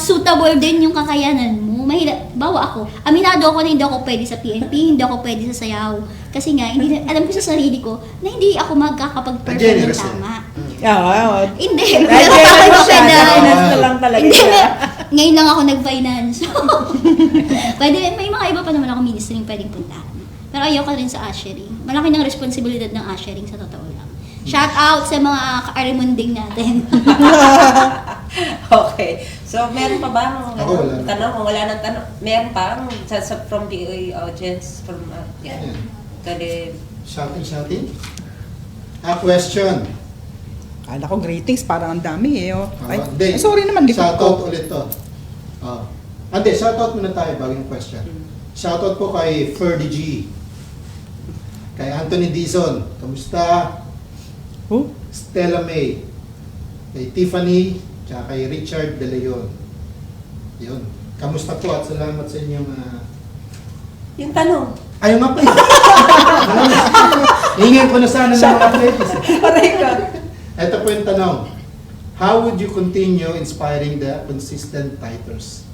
suitable din yung kakayanan mo. Mahirap. Bawa ako. Aminado ako na hindi ako pwede sa PNP, hindi ako pwede sa sayaw. Kasi nga, alam ko sa sarili ko na hindi ako magkakapag-perform ng Generous eh. tama. Oo. Hindi. Dahil Pero ako generous siya, na. finance na lang talaga Hindi, siya. ngayon lang ako nag-finance. Pwede, may mga iba pa naman ako ministering pwedeng puntahan. Pero ayoko rin sa ushering. Malaki ng responsibilidad ng ushering sa totoo lang. Shout out sa mga ka-arimunding natin. Okay. So, meron pa ba Ako, wala na. tanong? Kung wala nang tanong, meron pa from the audience, from Ayan. kali, Shouting. Question. Kala ko greetings, parang ang dami eh. Oh. Ay, Hindi. sorry naman, di Shoutout ko. ulit to. Hindi, shoutout muna tayo bago yung question. Shoutout po kay Ferdy G. Kay Anthony Dizon. Kamusta? Oh? Stella May. Kay Tiffany. Tsaka kay Richard De Leon. Yun. Kamusta po at salamat sa inyong... yung tanong. Ayaw nga pa eh. Hingin ko na sana ng mga ladies. Aray ka. Ito po yung tanong. How would you continue inspiring the consistent titers?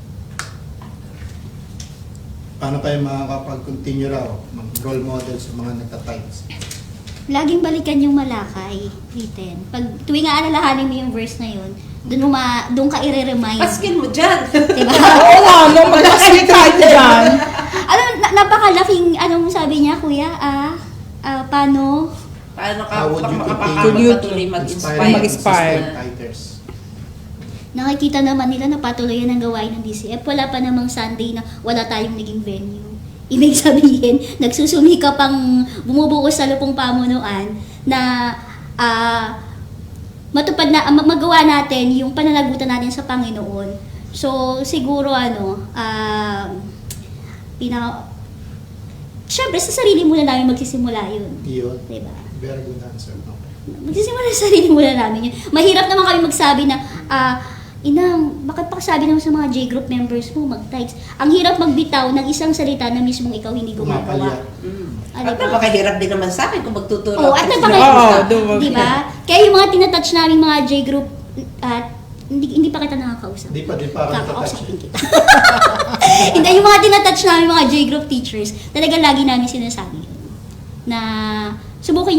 Paano tayo makakapag-continue raw mag-role model sa mga nagtatites? Laging balikan yung malakay, written. Pag tuwing aalalahanin mo yung verse na yun, doon ka i-remind. Paskin mo dyan. Diba? Oo nga, no, mag-asli tayo dyan. Napakalaking, sabi niya, kuya, paano? Paano ka How would you makapagpatuloy continue mag-inspire? inspiring Mag-inspire. consistent titers? Nakikita naman nila na patuloy yan ang gawain ng DCF. Wala pa namang Sunday na wala tayong naging venue. Ibig sabihin, nagsusumika pang bumubuo sa lupong pamunuan na matupad na magawa natin yung pananagutan natin sa Panginoon. So siguro syempre sa sarili muna namin magsisimula yun. Yun. Diba? Very good answer. Okay. Magsisimula sa sarili muna namin yun. Mahirap naman kami magsabi na, Inang, bakit pa sabi naman sa mga J-group members mo mag-tights? Ang hirap magbitaw ng isang salita na mismong ikaw hindi gumagawa. At napakahirap din naman sa akin kung magtuturo. Oo, at Oo, napakahirap. Di ba? Kaya yung mga tinatouch namin mga J-group, hindi pa kita nakakausap. Hindi pa din parang Kakausapin tatouch. kita. Hindi, yung mga tinatouch namin mga J-group teachers, talaga lagi namin sinasabi yun. Na subukin,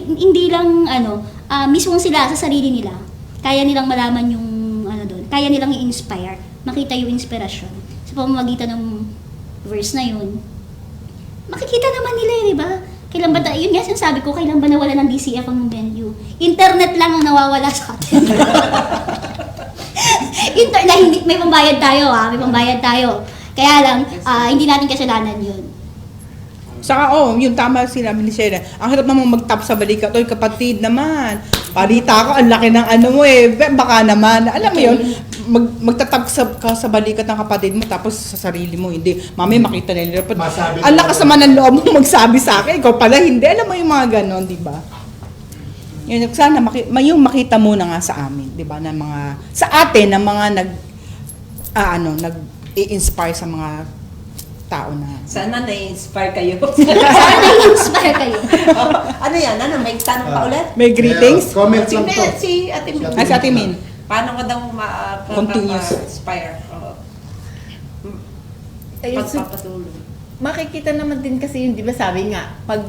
hindi lang mismong sila sa sarili nila. Kaya nilang malaman yung kaya nilang i-inspire, makita yung inspirasyon sa pamamagitan ng verse na yun. Makikita naman nila di ba? Kailan ba yun nga sinasabi ko, kailan ba nawala ng DCF ang venue? Internet lang ang nawawala sa atin. May pambayad tayo may pambayad tayo. Kaya lang, hindi natin kasalanan yun. Saka, yung tama sinabi ni Sheila. Ang hirap naman mag-tap sa balikat. Oy, kapatid naman. Palita ko, ang laki ng ano mo eh. Baka naman. Alam mo yun, magtatap ka sa balikat ng kapatid mo tapos sa sarili mo, hindi. Mami, makita nila. Masabi Ang nila. lakas naman ng loob mo magsabi sa akin. Ikaw pala, hindi. Alam mo yung mga ganon, di ba? Yun, sana yung makita mo na nga sa amin, di ba? Na mga, sa atin, na mga nag-i-inspire sa mga tao na. Sana na-inspire kayo. Sana na-inspire kayo. Ano yan? May tanong pa ulit? May greetings? Comment Si, lang to. si Ate Min. Ay, sa atin, Min. Paano ka daw Continuous. ma-inspire? Ayun, so, Pagpapatuloy. makikita naman din kasi yun, di ba sabi nga, pag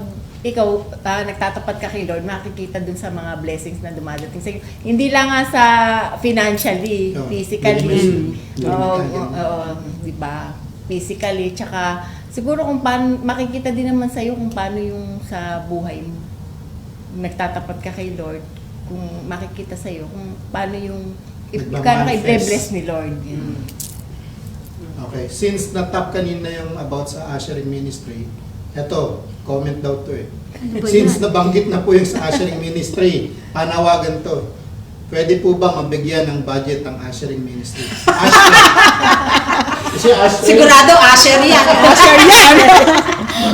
ikaw nagtatapat ka kay Lord, makikita dun sa mga blessings na dumadating sa iyo. Hindi lang nga sa financially, Oh, physically, minimum. di ba? Physically, tsaka siguro kung paano, makikita din naman sa iyo kung paano yung sa buhay mo. Nagtatapat ka kay Lord, kung makikita sa iyo kung paano yung kano kay Nagmamanifest. bless ni Lord. Yun. Okay, since natap kanina yung about sa ushering ministry, eto, comment daw to eh. Ano ba Since yan? nabanggit na po yung sa ushering ministry, panawagan to. Pwede po ba mabigyan ng budget ang ushering ministry? Kasi ushering, Sigurado, Asher yan. Share yan!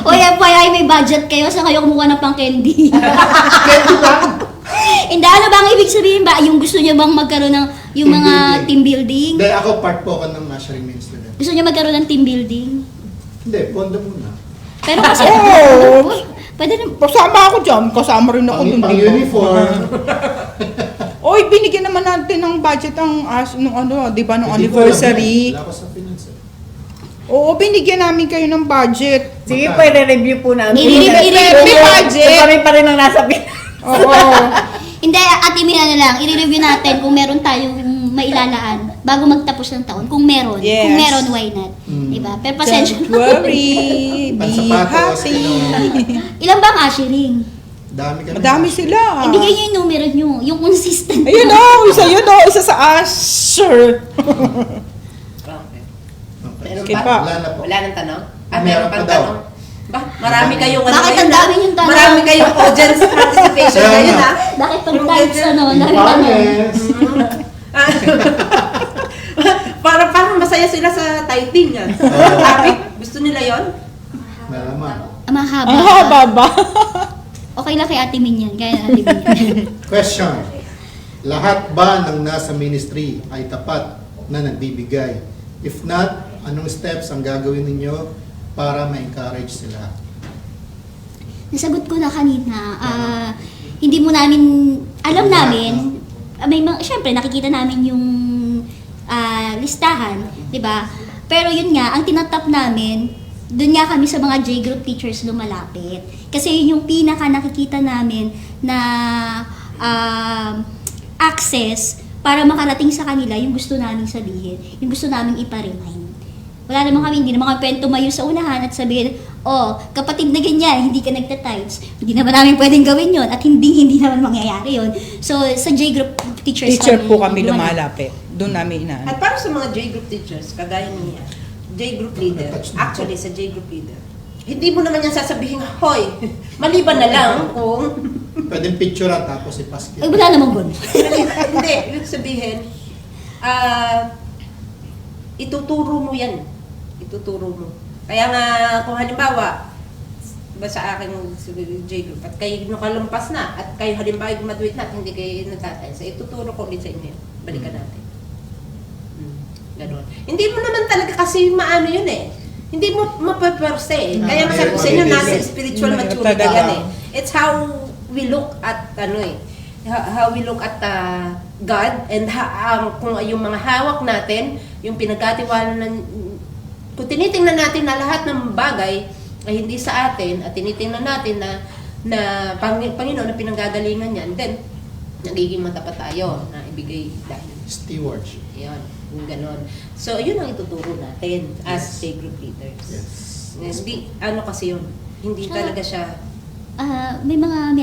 O yan po, ay may budget kayo, saan kayo kumuha ng pang candy? Pwede ba? Hindi, ano ba ang ibig sabihin ba? Yung gusto niyo bang magkaroon ng yung Team mga building. team building? Hindi, ako part po ako ng ushering ministry. Gusto niyo magkaroon ng team building? Hindi, pondo muna. Pero kasi, Oo. pwede na, Kasama ako dyan. Kasama rin ako dun. Pang di ba? uniform. Oy, binigyan naman natin ng budget ang nung di ba, nung Hindi ko alam anniversary. eh. Wala ko sa finance eh. Oo, binigyan namin kayo ng budget. Sige Magkano? po, i-review po namin. May budget. Kami pa rin ang nasa Oo. hindi, Ate Mina na lang, i-review natin kung meron tayong mailalaan bago magtapos ng taon. Kung meron. Yes. Kung meron, why not? Mm. Diba? Pero pasensya. Don't worry. Be Pansapatos, happy. Ilan ba ang ushering? Dami kami. Madami sila. Ibigay niyo yung numero niyo, yung consistent. Ayun isa yun isa sa Asher. Okay. Okay. Meron Okay pa? pa. Wala na po. Wala nang tanong? Meron Meron pa pang daw. tanong? Ba, marami kayong Bakit ang ngayon, dami ah? yung tanong? Marami kayong audience participation Kaya ngayon, nga. ha? Bakit pag Yung types ganyan. ano, In naritanong? fairness, Parang masaya sila sa typing, ha? Topic, gusto nila yon? malaman. Mahaba. Ang haba ba? Okay lang kay Ate Min yan. Kaya Ate Min yan. Question. Lahat ba ng nasa ministry ay tapat na nagbibigay? If not, anong steps ang gagawin ninyo para ma-encourage sila? Nasagot ko na kanina, hindi mo namin, alam namin, may mga, syempre nakikita namin yung listahan, di ba? Pero yun nga, ang tinatap namin, doon nga kami sa mga J-group teachers lumalapit. Kasi yun yung pinaka nakikita namin na access para makarating sa kanila yung gusto namin sabihin, yung gusto namin ipa-remind. Wala naman kami, hindi naman kami pwede tumayo sa unahan at sabihin, oh, kapatid na ganyan, hindi ka nagtatimes. Hindi naman namin pwedeng gawin yon at hindi naman mangyayari yon. So, sa J-group teachers Teacher po kami lumalapit. Doon namin inaano. At para sa mga J-group teachers, kagaya niya, J-group leader, actually sa J-group leader, hindi mo naman yan sasabihin, hoy, maliban na lang kung Pwedeng picturean tapos ipaskil. Ay, wala namang gun. hindi, ibig sabihin, ituturo mo yan. Ituturo mo. Kaya nga, kung halimbawa, ba sa akin J-group, at kayo nakalumpas na, at kayo halimbawa graduate na, at hindi kayo natatay, so ituturo ko ulit sa inyo. Balikan natin. Ganon. Hindi mo naman talaga kasi maano yun eh. Hindi mo mapaperse eh. Kaya nga sabi ko sa inyo, nasa spiritual maturity yan eh. It's how we look at how we look at God and kung yung mga hawak natin, yung pinagkatiwala ng kung tinitingnan natin na lahat ng bagay ay hindi sa atin at tinitingnan natin na Panginoon na pinanggagalingan yan, then nagiging matapat tayo na ibigay dahil. Stewardship. Yan, yung ganon. So, yun ang ituturo natin as J-group leaders. Yes. Hindi, ano kasi yun, hindi talaga siya May mga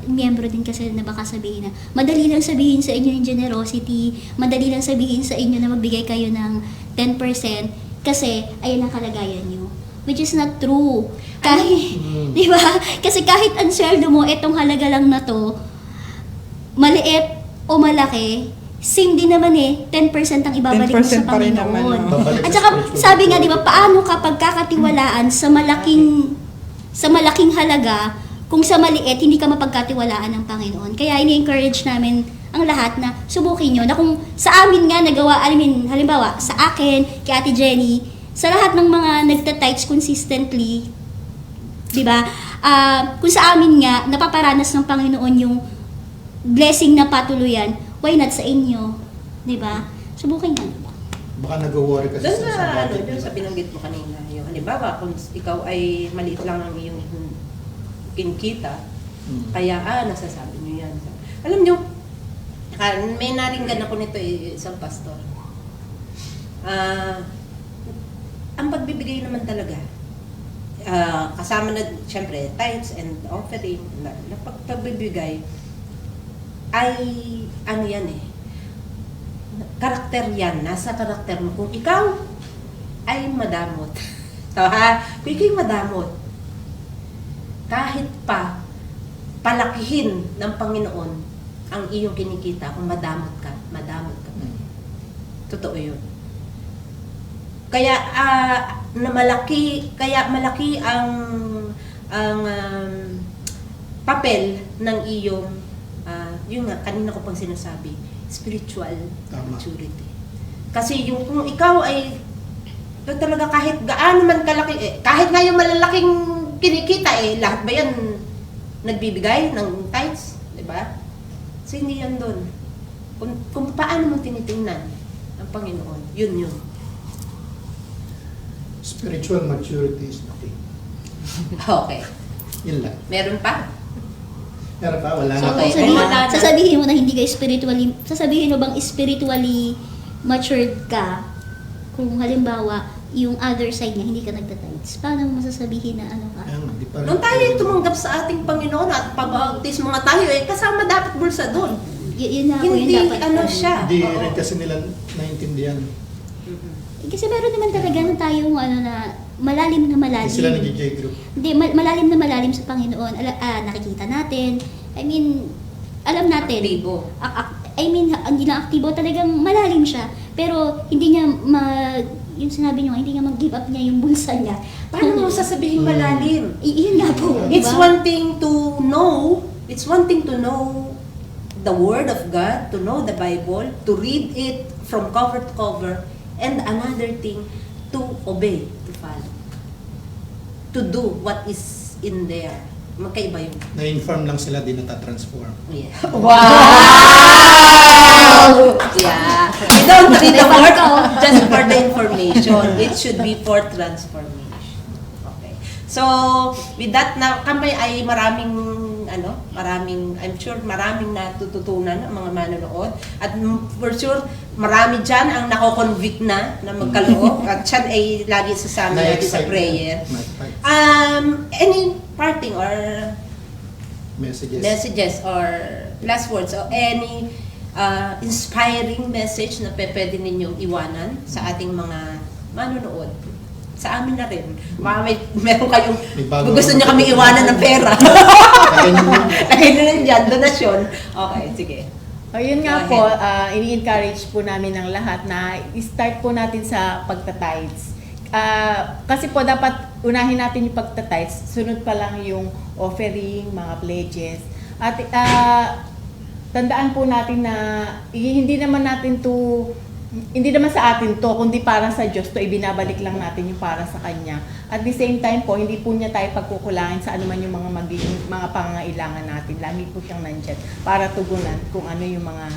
miyembro din kasi na baka sabihin na madali lang sabihin sa inyo yung generosity, madali lang sabihin sa inyo na magbigay kayo ng 10%, kasi ayun ang kalagayan nyo. Which is not true. Kahit, di ba? Kasi kahit ang sweldo mo, etong halaga lang na to, maliit o malaki, same din naman 10% ang ibabalik mo sa 10% pa rin naman, Panginoon. no? Babalik At sa saka, spiritual sabi nga, growth. di ba, paano kapag kakatiwalaan sa malaking halaga, kung sa maliit, hindi ka mapagkatiwalaan ng Panginoon. Kaya ini-encourage namin ang lahat na subukin nyo, na kung sa amin nga nagawa, halimbawa, sa akin, kay Ate Jenny, sa lahat ng mga nagtatites consistently, di ba, kung sa amin nga, napaparanas ng Panginoon yung blessing na patuluyan, why not sa inyo? Di ba? Subukin nga nila. Baka nag-worry kasi Doon sa sa, budget doon nila. sa binanggit mo kanina, yung halimbawa, kung ikaw ay maliit lang ang iyong kinikita, kaya, nasasabi niyo yan. Alam niyo, may naringgan ako nito isang pastor. Ang pagbibigay naman talaga, kasama na, syempre, tithes and offering, na pagbibigay, ay, ano yan karakter yan, nasa karakter mo. Kung ikaw ay madamot, kung ikaw'y madamot, kahit pa palakihin ng Panginoon ang iyong kinikita, kung madamot ka pa. Totoo yun. Kaya malaki ang papel ng iyong yun nga kanina ko pang sinasabi, spiritual Tama. maturity. Kasi yung kung ikaw ay talaga kahit gaano man kalaki, kahit nga yung malalaking kinikita lahat ba yan nagbibigay ng tithes, di ba? So hindi yan doon. Kung paano mo tinitingnan ang Panginoon, yun. Spiritual maturity is the key. Okay. Yun lang. Meron pa? Pero pa, wala So, nga. Okay. sasabihin mo na hindi ka sasabihin mo bang spiritually matured ka kung halimbawa yung other side niya hindi ka nagtatites? Paano mo masasabihin na ano ka? Ayan, di pa rin. Nung tayo tumanggap sa ating Panginoon at pabautis mga tayo, kasama dapat bulsa doon. Yun na po yung Hindi, dapat. ano siya. Hindi Oo. rin kasi nila naintindihan. Kasi meron naman talaga na tayong malalim na malalim. Hindi sila nag-J group. Hindi, malalim na malalim sa Panginoon. Nakikita natin. I mean, alam natin. Aktibo. Hindi lang aktibo, talagang malalim siya. Pero hindi niya yung sinabi niyo, hindi niya mag-give up niya yung bulsa niya. Paano mo sasabihin malalim? Yun nga po. It's diba? one thing to know the Word of God, to know the Bible, to read it from cover to cover, and another thing, to obey, to follow. To do what is in there. Magkaiba yun. Na-inform lang sila, di natatransform. Yeah. Wow! Yeah. You don't read the word just for the information. It should be for transformation. Okay. So, with that, na kami ay I'm sure maraming natututunan ang mga manonood. At for sure, marami dyan ang nako-convict na magkaloob. At siya ay lagi sasama natin sa prayer. Any parting or messages or last words or any inspiring message na pwede ninyong iwanan sa ating mga manonood? Sa amin na rin. Meron kayong gusto nyo kami iwanan ng pera. Lagay nyo lang dyan, donasyon. Okay, sige. Ayun nga Go po, ahead. ini-encourage po namin ng lahat na i-start po natin sa pagtatides. Kasi po dapat unahin natin yung pagtatides, sunod pa lang yung offering, mga pledges. At tandaan po natin na hindi naman sa atin to, kundi para sa Diyos to, ibinabalik lang natin yung para sa Kanya. At the same time po, hindi po niya tayo pagkukulangin sa anuman yung mga pangangailangan natin. Lagi po siyang nandyan para tugunan kung ano yung mga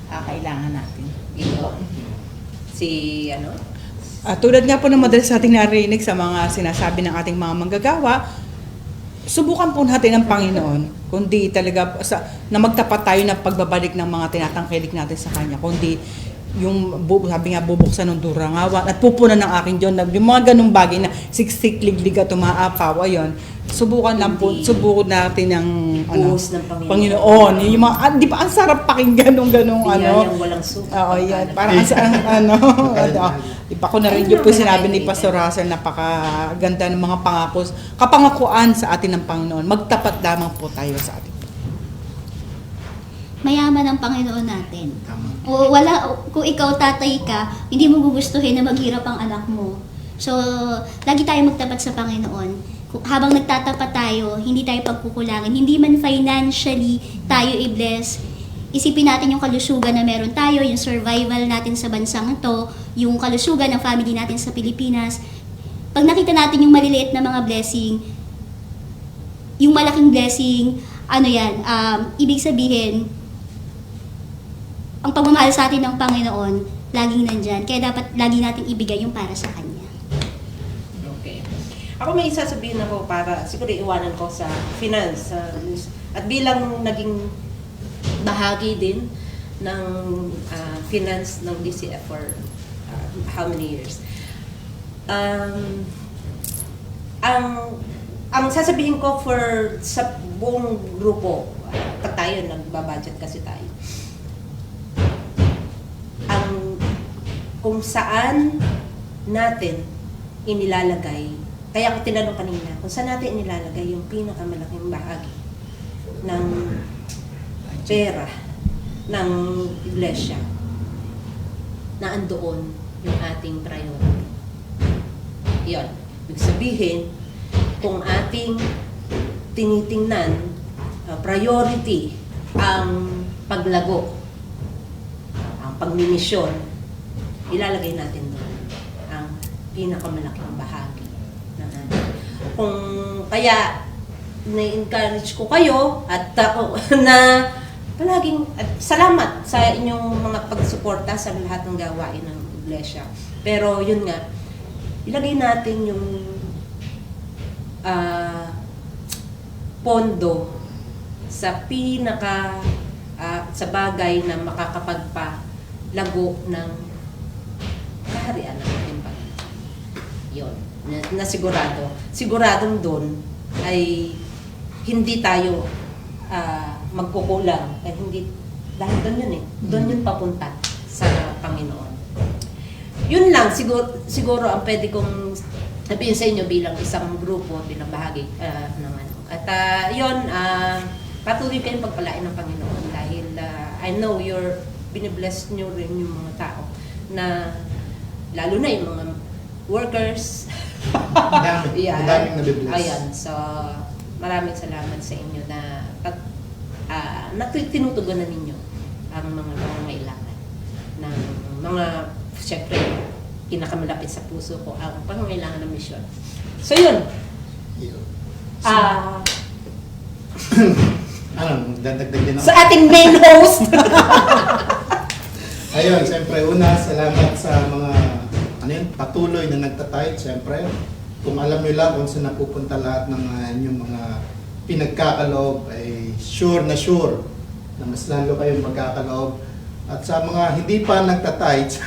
kailangan natin. Ito. Tulad nga po ng madalas nating narinig sa mga sinasabi ng ating mga manggagawa, subukan po natin ang Panginoon, kundi talaga na magtapat tayo ng pagbabalik ng mga tinatangkilik natin sa Kanya, kundi yung sabi nga bubuksan ng durangawan at pupunan ng aking Diyon, yung mga ganung bagay na siksik, liglig at umaapaw, ayun, subukan natin ng Buhos ng Panginoon. Yung mga, di ba ang sarap pakinggan ng ganung Yung walang suka. Oo, yan. Parang ang Ako narinig po sinabi ni Pastor Russell, napakaganda ng mga kapangakuan sa atin ng Panginoon. Magtapat lamang po tayo sa atin. Mayaman ang Panginoon natin. Tama. O kung ikaw tatay ka, hindi mo gugustuhin na maghirap ang anak mo. So, lagi tayo magtapat sa Panginoon. Habang nagtatapat tayo, hindi tayo pagkukulangin. Hindi man financially tayo i-bless. Isipin natin yung kalusugan na meron tayo, yung survival natin sa bansang ito, yung kalusugan ng family natin sa Pilipinas. Pag nakita natin yung maliliit na mga blessing, yung malaking blessing, ibig sabihin, ang pagmamahal sa atin ng Panginoon, laging nandyan. Kaya dapat lagi natin ibigay yung para sa Kanya. Okay. Ako may sasabihin ako para siguro iwanan ko sa finance. At bilang naging bahagi din ng finance ng DCF for how many years. Ang sasabihin ko sa buong grupo, pag tayo nagbabudget kasi tayo, kung saan natin inilalagay, kaya ako tinanong kanina, kung saan natin inilalagay yung pinakamalaking bahagi ng pera ng iglesia, na andoon yung ating priority. Yun. Ibig sabihin, kung ating tinitingnan, priority ang paglago, ang pagmimisyon, ilalagay natin doon ang pinakamalaking bahagi ng atin. Kung kaya na-encourage ko kayo at ako na palaging salamat sa inyong mga pagsuporta sa lahat ng gawain ng iglesia. Pero yun nga, ilagay natin yung pondo sa sa bagay na makakapagpalago ng kaharian ng ating Panginoon. Yun. Na sigurado. Siguradong doon ay hindi tayo magkukulang. Dahil doon yun eh. Doon yun papunta sa Panginoon. Yun lang, siguro ang pwede kong sabihin sa inyo bilang isang grupo, bilang bahagi ng ano. At yun, patuloy kayong pagpalain ng Panginoon dahil I know binibless nyo rin yung mga tao na lalo na yung mga workers. Madaming nabibless. Ayan, so maraming salamat sa inyo na tinutugunan ninyo ang mga pangangailangan ng mga, syempre, kinakamalapit sa puso ko ang pangangailangan ng misyon. So yun. Dadagdag din ako. Sa ating main host. Ayun, siyempre una, salamat sa mga patuloy na nagtatayt, siyempre. Kung alam nyo lang kung saan napupunta lahat ng inyong mga pinagkakaloob, ay sure na mas lalo kayong magkakaloob. At sa mga hindi pa nagtatayt,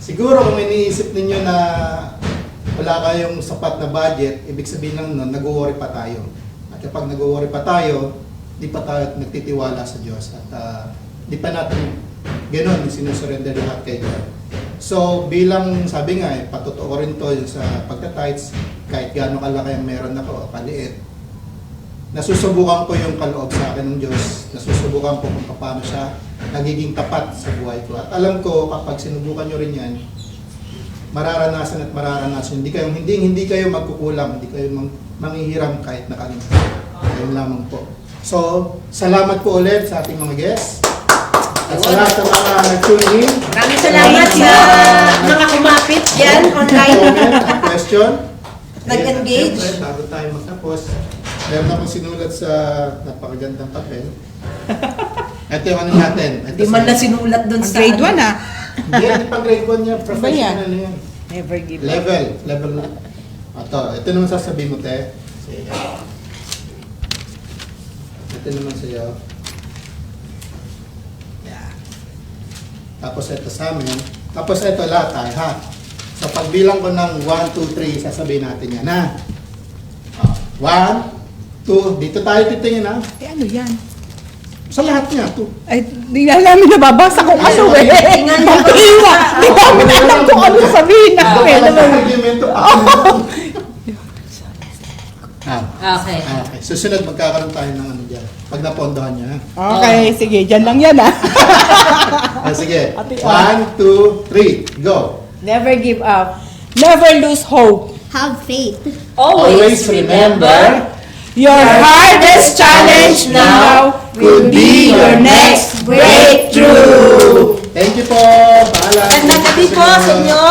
siguro kung iniisip ninyo na wala kayong sapat na budget, ibig sabihin lang nun, nag-worry pa tayo. At kapag nag-worry pa tayo, di pa tayo nagtitiwala sa Diyos. At di pa natin ganun, sinusurrender lahat kay God. So, bilang sabi nga, patotoo rin to yung sa pagka-tithes, kahit gaano kalaki ang meron ako, kaliit, nasusubukan ko yung kaloob sa akin ng Diyos, nasusubukan ko kung paano siya nagiging tapat sa buhay ko. At alam ko, kapag sinubukan nyo rin yan, mararanasan. Hindi kayo magkukulang, hindi kayo manghihiram kahit na kanina. Ayun lamang po. So, salamat po ulit sa ating mga guests. At sa lahat ng mga nag-tune in. Maraming salamat sa mga kumapit dyan online. Question? Nag-engage. Siyempre, bago tayo magtapos, meron akong sinulat sa napakagandang papel. Ito yung ano natin. Hindi man na sinulat doon sa... Grade 1 ah. Hindi pang grade 1 yan. Professional na yan. Never give up. Level na. Ito naman sasabihin mo, te. Ito naman sa'yo. Yeah. Tapos ito sa amin. Tapos ito lahat tayo, ha? So pagbilang ko ng 1, 2, 3, sasabihin natin yan, ha? 1, 2, dito tayo titingin, ha? Ano yan? Sa lahat niya. Ay, di na namin nababasa kung ano eh. Pagkiwa, di namin alam kung ano sabihin namin. Argumento pa. Okay. Okay. Susunod magkakaroon tayo ng ano dyan. Pag napondohan niya. Okay, sige, dyan lang yan ah. Sige. Ate, 1, 2, 3, go. Never give up. Never lose hope. Have faith. Always remember, Your hardest challenge now will be your next breakthrough. Thank you po. Paalam. Magandang gabi po sa inyo.